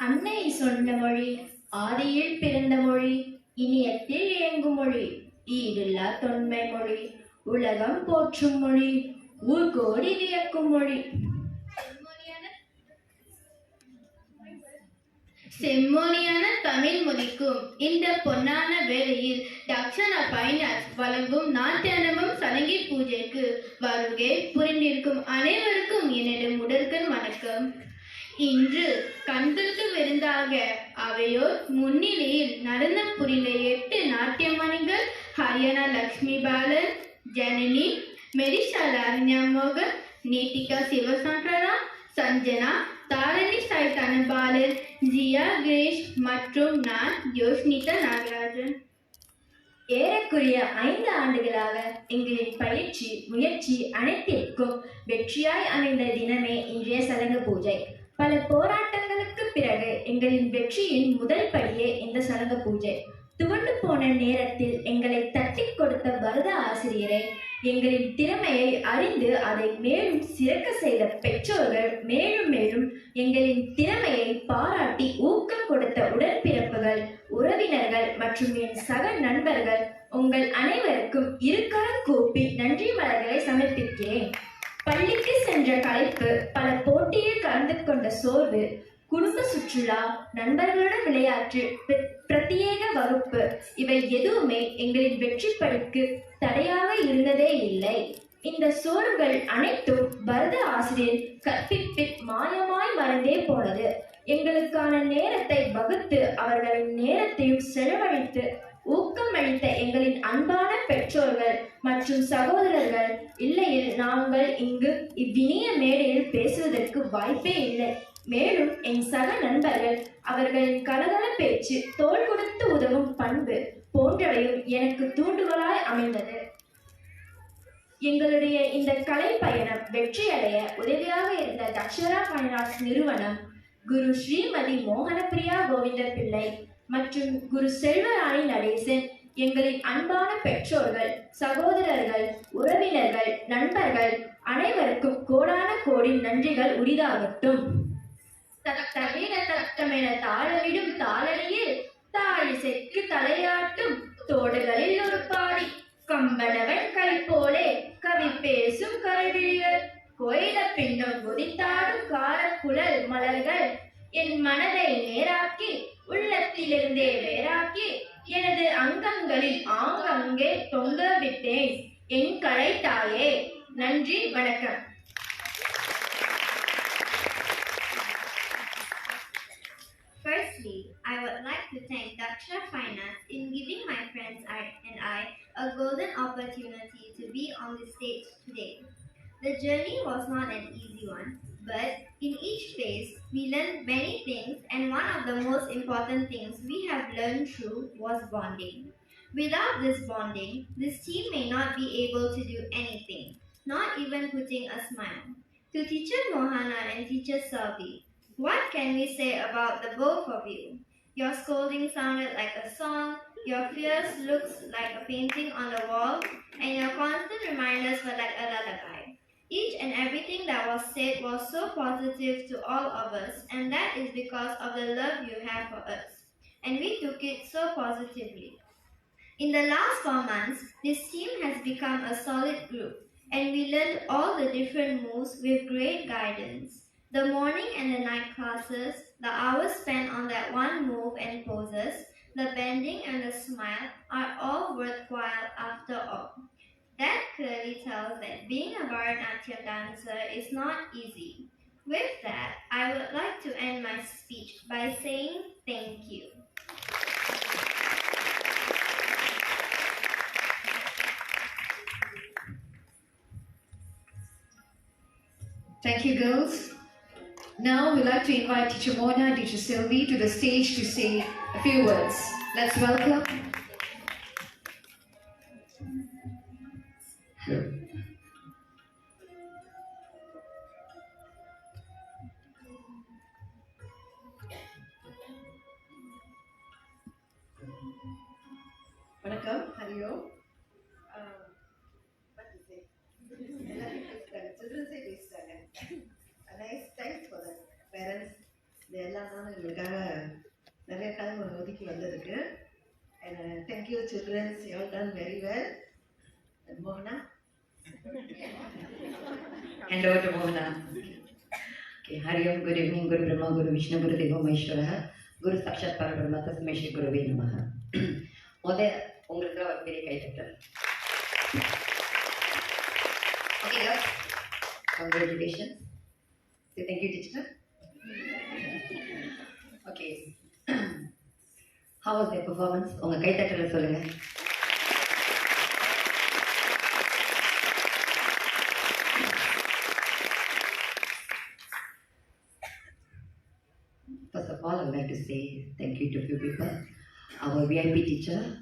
அன்னை சொன்ன மொழி ஆதியில் பிறந்த மொழி, இனியத்தில் இயங்கும் மொழி, ஈடில்லா தொன்மை மொழி, உலகம் போற்றும் மொழி, ஊர்கோடி வியக்கும் மொழி. செம்மொழியான தமிழ் மொழிக்கும் இந்த பொன்னான வேளையில் தக்ஷணா பைனான்ஸ் வழங்கும் நாட்டியானமும் சலங்கை பூஜைக்கு வருகை புரிந்திருக்கும் அனைவருக்கும் என்னிடம் முதற்கண் வணக்கம். இன்று கண்களுக்கு விருந்தாக அவையோர் முன்னிலையில் நடனம் புரிந்த 8 நாட்டியமணிகள் ஹரியானா லக்ஷ்மி பாலன், ஜனனி, மெரிஷா லாவண்யா மோகன், நீதிகா சிவசங்கரா, சஞ்சனா, தாரணி சைத்தான பாலன், ஜியா கிரேஷ் மற்றும் நான் யோஷ்னிதா நாகராஜன். ஏறக்குறைய 5 ஆண்டுகளாக எங்களின் பயிற்சி முயற்சி அனைத்திற்கும் வெற்றியாய் அமைந்த தினமே இன்றைய சலங்க பூஜை. பல போராட்டங்களுக்கு பிறகு எங்களின் வெற்றியின் முதல் படியே இந்த சலங்க பூஜை. துவண்டு போன நேரத்தில் எங்களை தட்டி கொடுத்த பரத ஆசிரியரை, எங்களின் திறமையை அறிந்து அதை மேலும் சிறக்க செய்த பெற்றோர்கள், மேலும் மேலும் எங்களின் திறமையை பாராட்டி ஊக்கம் கொடுத்த உடன்பிறப்புகள், உறவினர்கள் மற்றும் என் சக நண்பர்கள், உங்கள் அனைவருக்கும் இருக்கரம் கூப்பி நன்றி மலர்களை சமர்ப்பிக்கிறேன். பள்ளிக்கு சென்ற களைப்பு, பல போட்டியில் கலந்து கொண்ட சோர்வு, குடும்ப சுற்றுலா, நண்பர்களுடன் விளையாட்டு, பிரத்யேக வகுப்பு, இவை எதுவுமே எங்களின் வெற்றி படிக்கு தடையாக இருந்ததே இல்லை. இந்த சோர்வுகள் அனைத்தும் பரத ஆசிரியர் கற்பிப்பில் மாயமாய் மறந்தே போனது. எங்களுக்கான நேரத்தை வகுத்து அவர்களின் நேரத்தையும் செலவழித்து ஊக்கமளித்த எங்களின் அன்பான பெற்றோர்கள் மற்றும் சகோதரர்கள் இல்லையில் நாங்கள் இங்கு இவ்வினிய மேடையில் பேசுவதற்கு வாய்ப்பே இல்லை. மேலும் என் சக நண்பர்கள், அவர்களின் கலகல பேச்சு, தோள் கொடுத்து உதவும் பண்பு போன்றவையும் எனக்கு தூண்டுகோலாய் அமைந்தது. எங்களுடைய இந்த கலை பயணம் வெற்றியடைய உதவியாக இருந்த தக்ஷரா ஃபைன் ஆர்ட்ஸ் நிறுவனம், குரு ஸ்ரீமதி மோகனப்பிரியா கோவிந்த பிள்ளை மற்றும் குரு செல்வராணி நடேசன், எங்களின் அன்பான பெற்றோர்கள், சகோதரர்கள், உறவினர்கள், நண்பர்கள் அனைவருக்கும் கோடான கோடி நன்றிகள் உரிதாகட்டும். தத்தமென தத்தமென தாளவிடும் தாளடியில் தாழிசைக்கு தலையாட்டும் தோடுகளில் ஒரு பாடி, கம்பனவன் கை போலே கவி பேசும் கருவிழிகள், கோயில பின்னும் குதித்தாடும் காரக்குழல் மலர்கள், என் மனதை நேராக்கி உள்ளத்திலிருந்தே வேறாக்கி எனது அங்கங்களில் ஆங்கங்கே தொங்க விட்டேன் என் கலை தாயே. நன்றி, வணக்கம். Firstly, I would like to thank Daksha Finance in giving my friends and I a golden opportunity to be on the stage today. The journey was not an easy one, but in each phase we learned many things, and one of the most important things we have learned through was bonding. Without this bonding, this team may not be able to do anything, not even putting a smile. To Teacher Mohana and Teacher Selvi, what can we say about the both of you? Your scolding sounded like a song, your fierce looks like a painting on the wall, and your constant reminders were like a lullaby. Each and everything that was said was so positive to all of us, and that is because of the love you have for us. And we took it so positively. In the last 4 months, this team has become a solid group, and we learned all the different moves with great guidance. The morning and the night classes, the hours spent on that one move and poses, the bending and the smile are all worthwhile after all. That clearly tells that being a Bharatanatyam dancer is not easy. With that, I would like to end my speech by saying thank you. Thank you, girls. Now we'd like to invite Teacher Mona and Teacher Sylvie to the stage to say a few words. Let's welcome. வணக்கம், ஹரியோ. சில்ட்ரன்ஸே பேசிட்டாங்க. Nice, thanks for that parents. இந்த எல்லா நாளும் எங்களுக்காக நிறைய time ஒதுக்கி வந்ததுக்கு. And thank you children, you have done very well. மோகனா, Hand over to Mohana. Okay, Hari Om, good evening, Guru Brahma, Guru Vishnu, Guru Deva Maheshwara, Guru Sakshat Parabrahma, Tasmai Shri Gurave Namaha. உங்களுக்கு ஒரு பெரிய கைத்தட்டல். Okay, girls. Congratulations. Say thank you, teacher. Okay. How was their performance? உங்க கைத்தட்டல சொல்லுங்க. of all, I would like to say thank you to a few people. Our VIP teacher,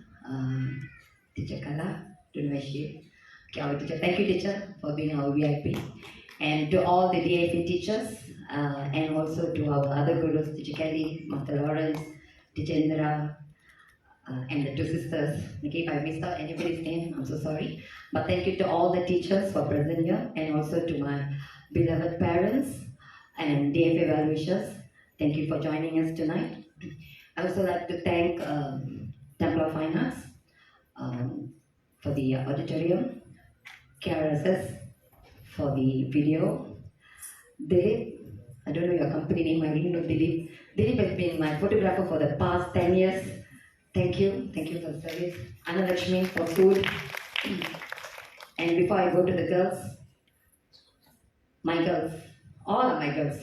Teacher Kala, Tunvashi. Okay, our teacher, thank you teacher for being our VIP. And to all the DFA teachers, and also to our other gurus, Teacher Kelly, Master Lawrence, Teacher Indra, and the two sisters. Okay, if I missed out anybody's name, I'm so sorry. But thank you to all the teachers for present here, and also to my beloved parents and DFA well-wishers. Thank you for joining us tonight. I also like to thank Temple of Fine Arts for the auditorium, KRSS for the video, Dilip, I don't know your company name, I didn't know Dilip. Dilip has been my photographer for the past 10 years. Thank you for the service. Anna Lakshmi for food. And before I go to the girls, my girls, all of my girls,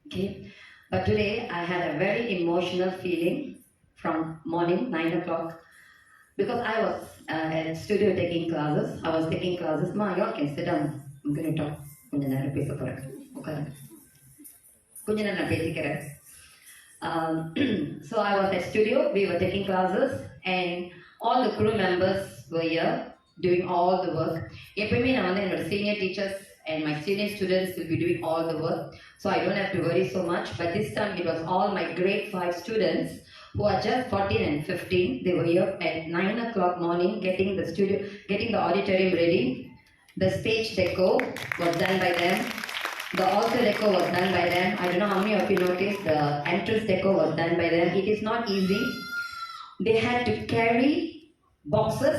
okay? But today I had a very emotional feeling from morning, 9 o'clock, because I was at studio taking classes. I was taking classes. Ma, you all can sit down. I'm going to talk. கொஞ்ச நேரம் பேச போறேன். உட்காருங்க. கொஞ்ச நேரம் நான் பேசிக்கிறேன். So I was at studio, we were taking classes, and all the crew members were here doing all the work. எப்பவுமே நான் வந்து என்னோட senior teachers and my senior students will be doing all the work, so I don't have to worry so much. But this time it was all my grade 5 students who are just 14 and 15. They were here at 9 o'clock morning getting the auditorium ready. The stage deco was done by them. The altar deco was done by them. I don't know how many of you noticed the entrance deco was done by them. It is not easy. They had to carry boxes.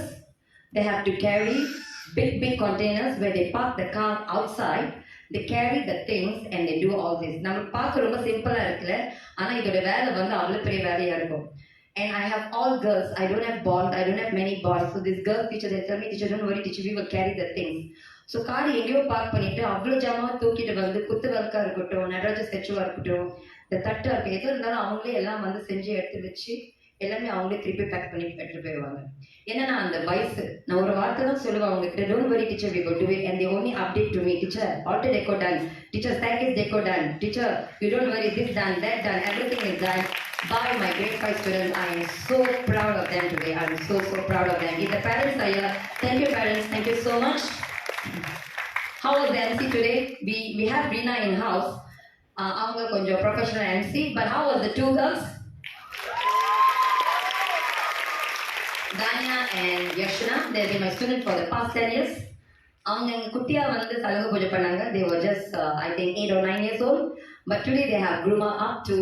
They have to carry big containers where they park the car outside. They carry the things and they do all this. நமக்கு பார்க்க ரொம்ப சிம்பிளா இருக்குல்ல, ஆனா இதோட வேலை வந்து அவ்வளவு பெரிய வேலையா இருக்கும். And I have all girls. I don't have boys. I don't have many boys. So this girl teacher, they tell me, teacher, don't worry, teacher, we will carry the things. So car எங்கேயோ park பண்ணிட்டு அவ்வளோ ஜாமாவை தூக்கிட்டு வந்து குத்து விளக்கா இருக்கட்டும், நடராஜ ஸ்டெச்சுவா இருக்கட்டும், இந்த தட்டா இருக்கும், எது இருந்தாலும் அவங்களே எல்லாம் வந்து செஞ்சு எடுத்து வச்சு எல்லாமே அவங்களே திருப்பி பேக் பண்ணி எடுத்துட்டு போயிடுவாங்க. ஏன்னா அந்த வயசு நான் ஒரு வார்த்தை தான் சொல்லுவேன் அவங்க கிட்ட, don't worry teacher, we go to it. And they only update to me, teacher altar deco done, teacher stage deco done, teacher you don't worry, this done, that done, everything is done by my grade 5 students. I am so proud of them today. I am so proud of them. If the parents are here, thank you parents, thank you so much. How was the MC today? We have Rina in house. Avanga konjam professional MC, but how was the two girls? Danya and Yashna, they have been my student for the past 10 years. Avanga enga kuttiya vandu salanga puja pannanga. They were just I think 8 or 9 years old, but today they have grown up to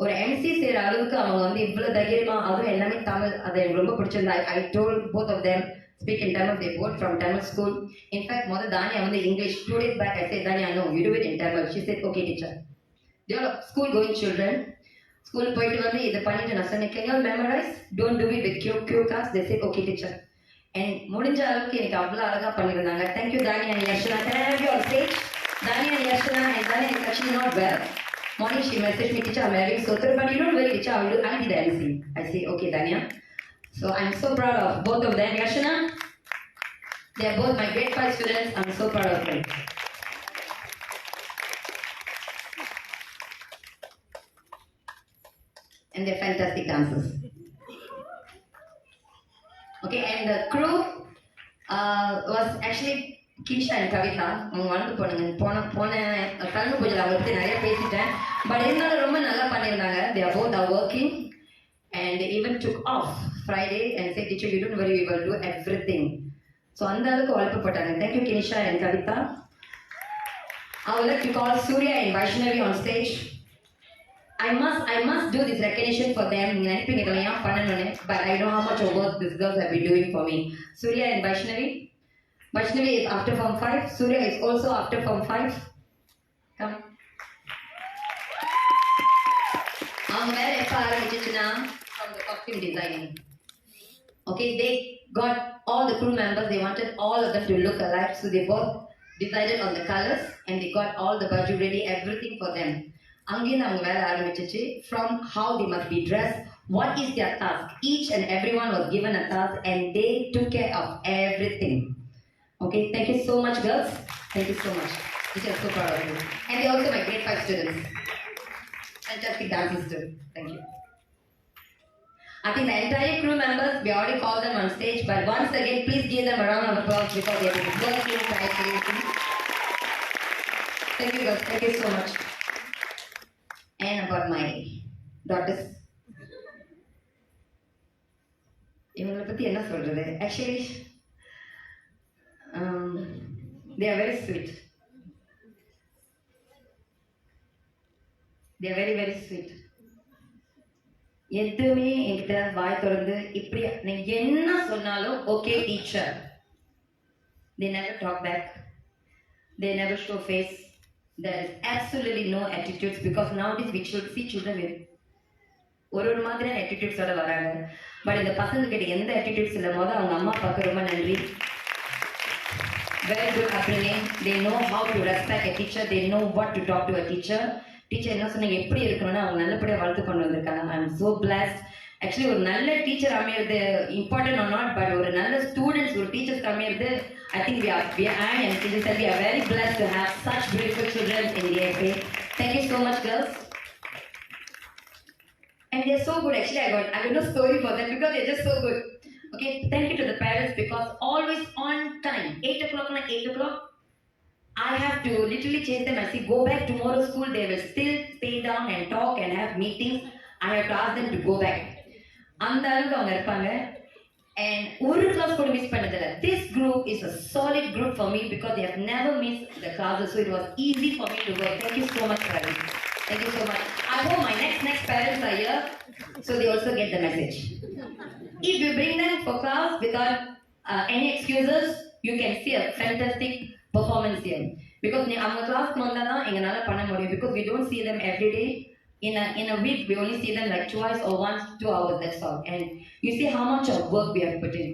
ஒரு MC செய்கிற அளவுக்கு அவங்க வந்து இவ்வளோ தைரியமாக, அதுவும் எல்லாமே தமிழ், அது எனக்கு ரொம்ப பிடிச்சிருந்தா. I told both of them speak in Tamil. They both from Tamil school. In fact, முதல் தானியா வந்து English. 2 days back I said, Dania, no, you do it in Tamil. She said, okay teacher. They are school going children. School போயிட்டு வந்து இதை பண்ணிட்டு நான் சொன்னேன், can you all memorize? Don't do it with cue cards. They said, okay teacher. And முடிஞ்ச அளவுக்கு எனக்கு அவ்வளோ அழகாக பண்ணியிருந்தாங்க. Thank you Dania and Yashna. Can I have you on stage? Dania and Yashna, and Dania is actually not well. Morning she messaged me, teacher, I'm having sotar, but you don't worry, teacher, I will do the MC. I say, okay, Dania. So I'm so proud of both of them. Yashna, they are both my grade 5 students. I'm so proud of them. And they're fantastic dancers. Okay, and the crew was actually Kisha and Kavita. அவங்க வந்து போன கலந்து பூஜையில் அவங்களை பற்றி நிறைய பேசிட்டேன். But இருந்தாலும் ரொம்ப நல்லா பண்ணியிருந்தாங்க. They are both are working and they even took off Friday and said, teacher, you don't worry, we will do everything. So அந்த அளவுக்கு உழைப்பப்பட்டாங்க. Thank you Kisha and Kavita. I would like to call Surya and Vaishnavi on stage. I must do this recognition for them. நீங்க நினைப்பீங்க இதெல்லாம் ஏன் பண்ணணும்னு, but I know how much of work these girls have been doing for me. Surya and Vaishnavi. Vaishnavi is after Form 5. Surya is also after Form 5. Come. அவங்க வேற எப்ப ஆரம்பிச்சுச்சுன்னா from the costume designing. Okay, they got all the crew members, they wanted all of them to look alike, so they both decided on the colors and they got all the budget ready, everything for them. அங்கேருந்து அவங்க வேலை ஆரம்பிச்சிச்சு. From how they must be dressed, what is their task. Each and everyone was given a task and they took care of everything. Okay, thank you so much girls. Thank you so much. Teacher, I'm so proud of you. And they're also my grade 5 students. fantastic dancers too. Thank you. I think the entire crew members, we already called them on stage, but once again, please give them a round of applause because they did working tirelessly. Thank you girls, thank you so much. And about my daughters. இவங்களை பத்தி என்ன சொல்றது? Actually, they are very sweet. They are very very sweet. எதுவுமே என்கிட்ட வாய் திறந்து இப்படி நீங்க என்ன சொன்னாலும் okay teacher. They never talk back. They never show face. There is absolutely no attitudes because nowadays we should see children with ஒரு மாதிரியான attitudes-ஓட வராங்க. பட் இந்த பசங்க கிட்ட எந்த attitudes இல்லை. அவங்க அம்மா அப்பாவுக்கு ரொம்ப நன்றி. Very good upbringing. They know how to respect a teacher. They know what to talk to a teacher. Teacher என்ன சொன்னாங்க எப்படி இருக்கணும்னு அவங்க நல்லபடியாக வளர்த்து கொண்டு வந்திருக்காங்க. I am so blessed. Actually ஒரு நல்ல டீச்சர் அமையிறது important or not, but ஒரு நல்ல ஸ்டூடெண்ட்ஸ் ஒரு டீச்சர்ஸ் அமையிறது I think we are and we are very blessed to have such beautiful children in the DFA. Thank you so much girls. And they are so good. Actually I got no story for them because they are just so good. Okay, thank you to the parents because always on time. 8 o'clock na 8 o'clock. I have to literally chase them and say, go back tomorrow school. They will still stay down and talk and have meetings. I have to ask them to go back. அந்த அளவுக்கு அவங்க இருப்பாங்க. And ஒரு class கூட miss பண்ணதில்லை. This group is a solid group for me because they have never missed the classes. So it was easy for me to work. Thank you so much, Ravi. Thank you so much. I hope my next parents are here so they also get the message. If you bring them for class without any excuses, you can see a fantastic performance here. Because அவங்க கிளாஸ்க்கு வந்தால் தான் எங்களால் பண்ண முடியும். Because we don't see them every day. In a week, we only see them like twice or once, 2 hours, that's all. And you see how much of work we have put in.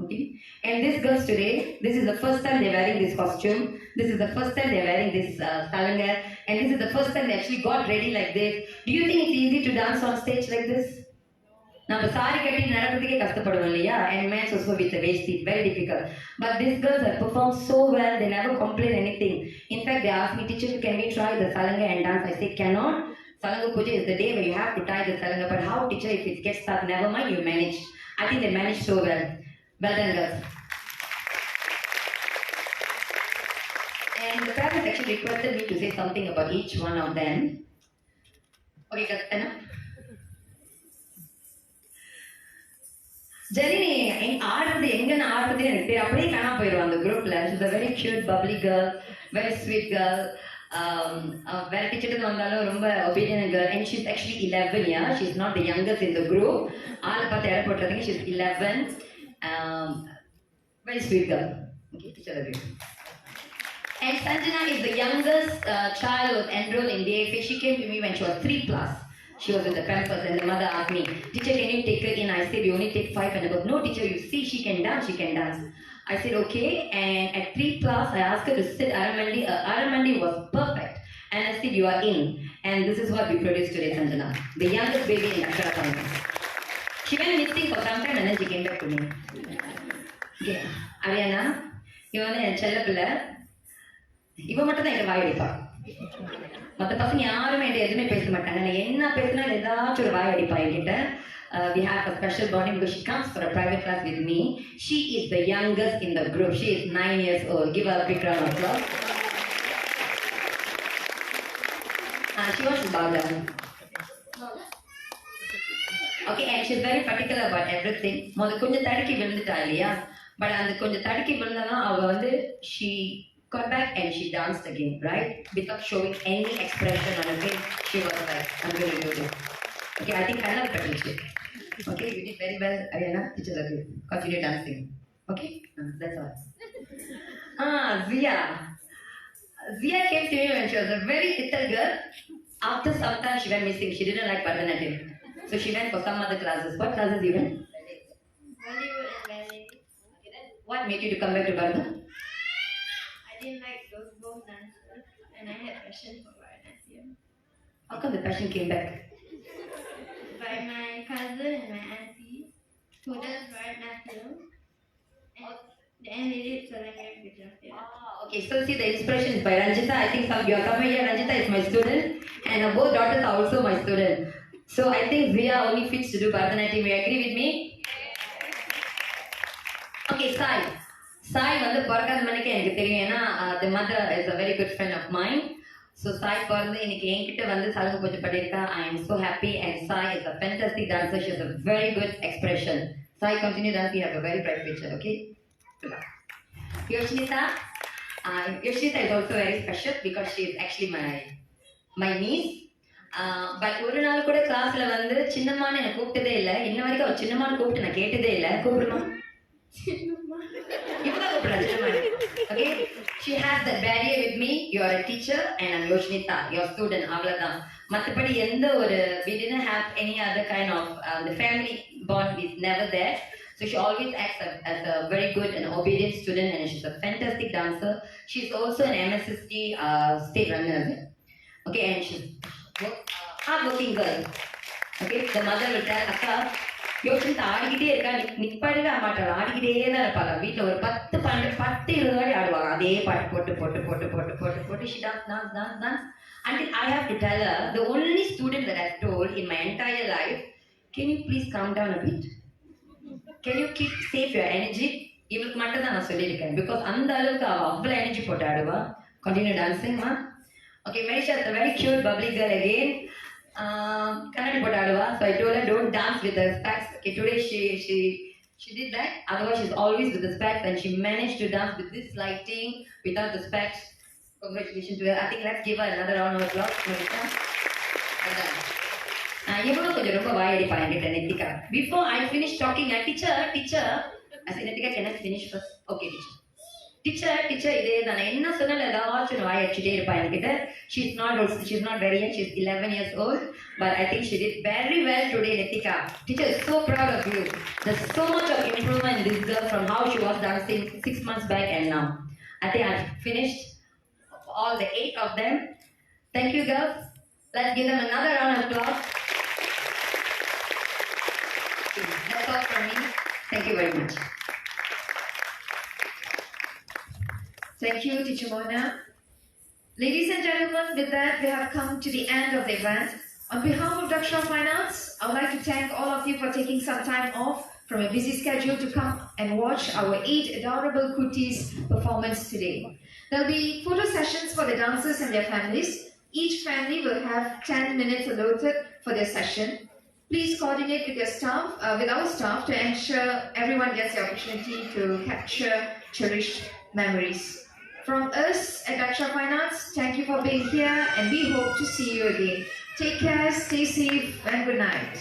Okay? And these girls today, this is the first time they're wearing this costume. This is the first time they're wearing this salanga. And this is the first time they actually got ready like this. Do you think it's easy to dance on stage like this? நம்ம sorry கட்டி நடக்கிறதுக்கே கஷ்டப்படுவோம் இல்லையா? And men also with the waist, very difficult. But these girls have performed so well, they never complain anything. In fact, they asked me, teacher, can we try the salanga and dance? I say, cannot. Salanga Puja is the day where you have to tie the salanga. But how, teacher, if it gets stuck, never mind, you manage. I think they managed so well. Well done, girls. And the parents actually requested me to say something about each one of them. Okay, girls, enough? ஜெரினி ஆடுறது எங்கன்னு ஆடுறது எனக்கு தெரியும். அப்படியே காணாம போயிடுவோம் அந்த குரூப்ல. She's a very cute, bubbly girl, very sweet girl. வேற டீச்சர் வந்தாலும் ரொம்ப obedient girl. And she's actually 11 years. She's not the youngest in the group. ஆளை பார்த்து இடம் போட்டுறதுங்க. She's 11. Very sweet girl. Okay, teacher love you. And Sanjana is the youngest child who was enrolled in DFA. She came to me when she was 3+. She was with the pampers and the mother asked me, teacher, can you take her in? I said, we only take 5 and above. No, teacher, you see, she can dance, she can dance. I said, okay. And at 3+, I asked her to sit Aramandi. Aramandi was perfect. And I said, you are in. And this is what we produced today, Sanjana. The youngest baby in Akshara Congress. She went missing for some time and then she came back to me. Okay, Ariana, you want to tell her, இவ மட்டும் தான் எங்க வாய் அடிப்பா. மற்ற பசங்க யாருமே என்கிட்ட எதுவுமே பேச மாட்டாங்க. நான் என்ன பேசினாலும் ஏதாச்சும் ஒரு வாய் அடிப்பா என்கிட்ட. We have a special bonding because she comes for a private class with me. She is the youngest in the group. She is 9 years old. Give her a big round of applause. She wants to bow down. Okay, and she's very particular about everything. முதல்ல கொஞ்சம் தடுக்கி விழுந்துட்டா இல்லையா? But அந்த கொஞ்சம் தடுக்கி விழுந்தாலும் அவ வந்து she got back and she danced again, right? Without showing any expression on her face, she was like, I'm going to do this. Okay, I think I love potential. Okay, you did very well, Ariana. Teacher love you. Continue dancing. Okay, that's all. Zia. Zia came to me when she was a very little girl. After some time, she went missing. She didn't like Bharatanatyam. So she went for some other classes. What classes you went? Bollywood and ballet. Okay, then what made you to come back to Bharatanatyam? I didn't like those both dances and I had passion for Bharatanatyam. How come the passion came back? By my cousin and my auntie who does Bharatanatyam. And and it is Selangor Picture. Okay, so see the inspiration is by Ranjita. I think some you are coming here. Ranjita is my student, and both daughters are also my student. So I think we are only fit to do Bharatanatyam. You agree with me? Okay, Sai. Sai வந்து பிறக்காத மணிக்கு எனக்கு தெரியும் ஏன்னா the mother is a very good friend of mine. So Sai பிறந்து இன்னைக்கு என்கிட்ட வந்து சலங்கு பூஜை பண்ணியிருக்கா. I am so happy and Sai is a fantastic dancer. She has a very good expression. Sai, continue dancing. You have a very bright future. Okay. Yoshinita. Yoshinita is also very special because she is actually my niece. But ஒரு நாள் கூட கிளாஸ்ல வந்து சின்னம்மான்னு என்னை கூப்பிட்டதே இல்லை. இன்ன வரைக்கும் அவர் சின்னம்மான்னு கூப்பிட்டு நான் கேட்டதே இல்லை. கூப்பிடுமா? இப்பதான் கூப்பிடுறா சின்னம்மா. Okay, she has that barrier with me. You are a teacher and I'm Yoshinita, your student. அவ்வளவுதான். மற்றபடி எந்த ஒரு we didn't have any other kind of the family bond is never there. So she always acts as a very good and obedient student and she's a fantastic dancer. She's also an MSST state runner. Okay, and she's hardworking girl. Okay, the mother will tell Akka, யோசிச்சு ஆடிக்கிட்டே இருக்கா நிப்பாடவே மாட்டாள் ஆடிக்கிட்டே தான் இருப்பாங்க வீட்டில் ஒரு 10-20 வாடி ஆடுவாங்க அதே பாட்டு போட்டு she dance until I have to tell her the only student that I've told in my entire life, can you please calm down a bit, can you keep safe your energy, இவளுக்கு மட்டும் தான் நான் சொல்லியிருக்கேன் because அந்த அளவுக்கு அவள் அவ்வளோ energy போட்டு ஆடுவா. Continue dancing, ma. Okay, Manisha is a very cute bubbly girl again. Kannadi போட்டு ஆடுவா. So I told her don't dance with the specs. Okay, today she did that. Otherwise she's always with the specs and she managed to dance with this lighting without the specs. Congratulations to her. I think let's give her another round of applause. Manisha. இவனும் கொஞ்சம் ரொம்ப வாயடிப்பா என்கிட்ட நெத்திகா. Before I finish talking, teacher, I said Netika, can I finish first? Okay, teacher இதே தான் என்ன சொன்னாலும் ஏதாச்சும் வாய் அடிச்சுட்டே இருப்பா என்கிட்ட. She's not very young, she's 11 years old, but I think she did very well today, Netika. Teacher is so proud of you. There's so much of improvement in this girl from how she was dancing 6 months back and now. I think I've finished all the 8 of them. Thank you, girls. Let's give them another round of applause. That's all from me. Thank you very much. Thank you, Teacher Mona. Ladies and gentlemen, with that, we have come to the end of the event. On behalf of Dakshara Fine Arts, I would like to thank all of you for taking some time off from a busy schedule to come and watch our 8 adorable Kutis performance today. There will be photo sessions for the dancers and their families. Each family will have 10 minutes allotted for their session. Please coordinate with your staff, with our staff, to ensure everyone gets the opportunity to capture cherished memories. From us at Dakshara Fine Arts, thank you for being here and we hope to see you again. Take care, stay safe and good night.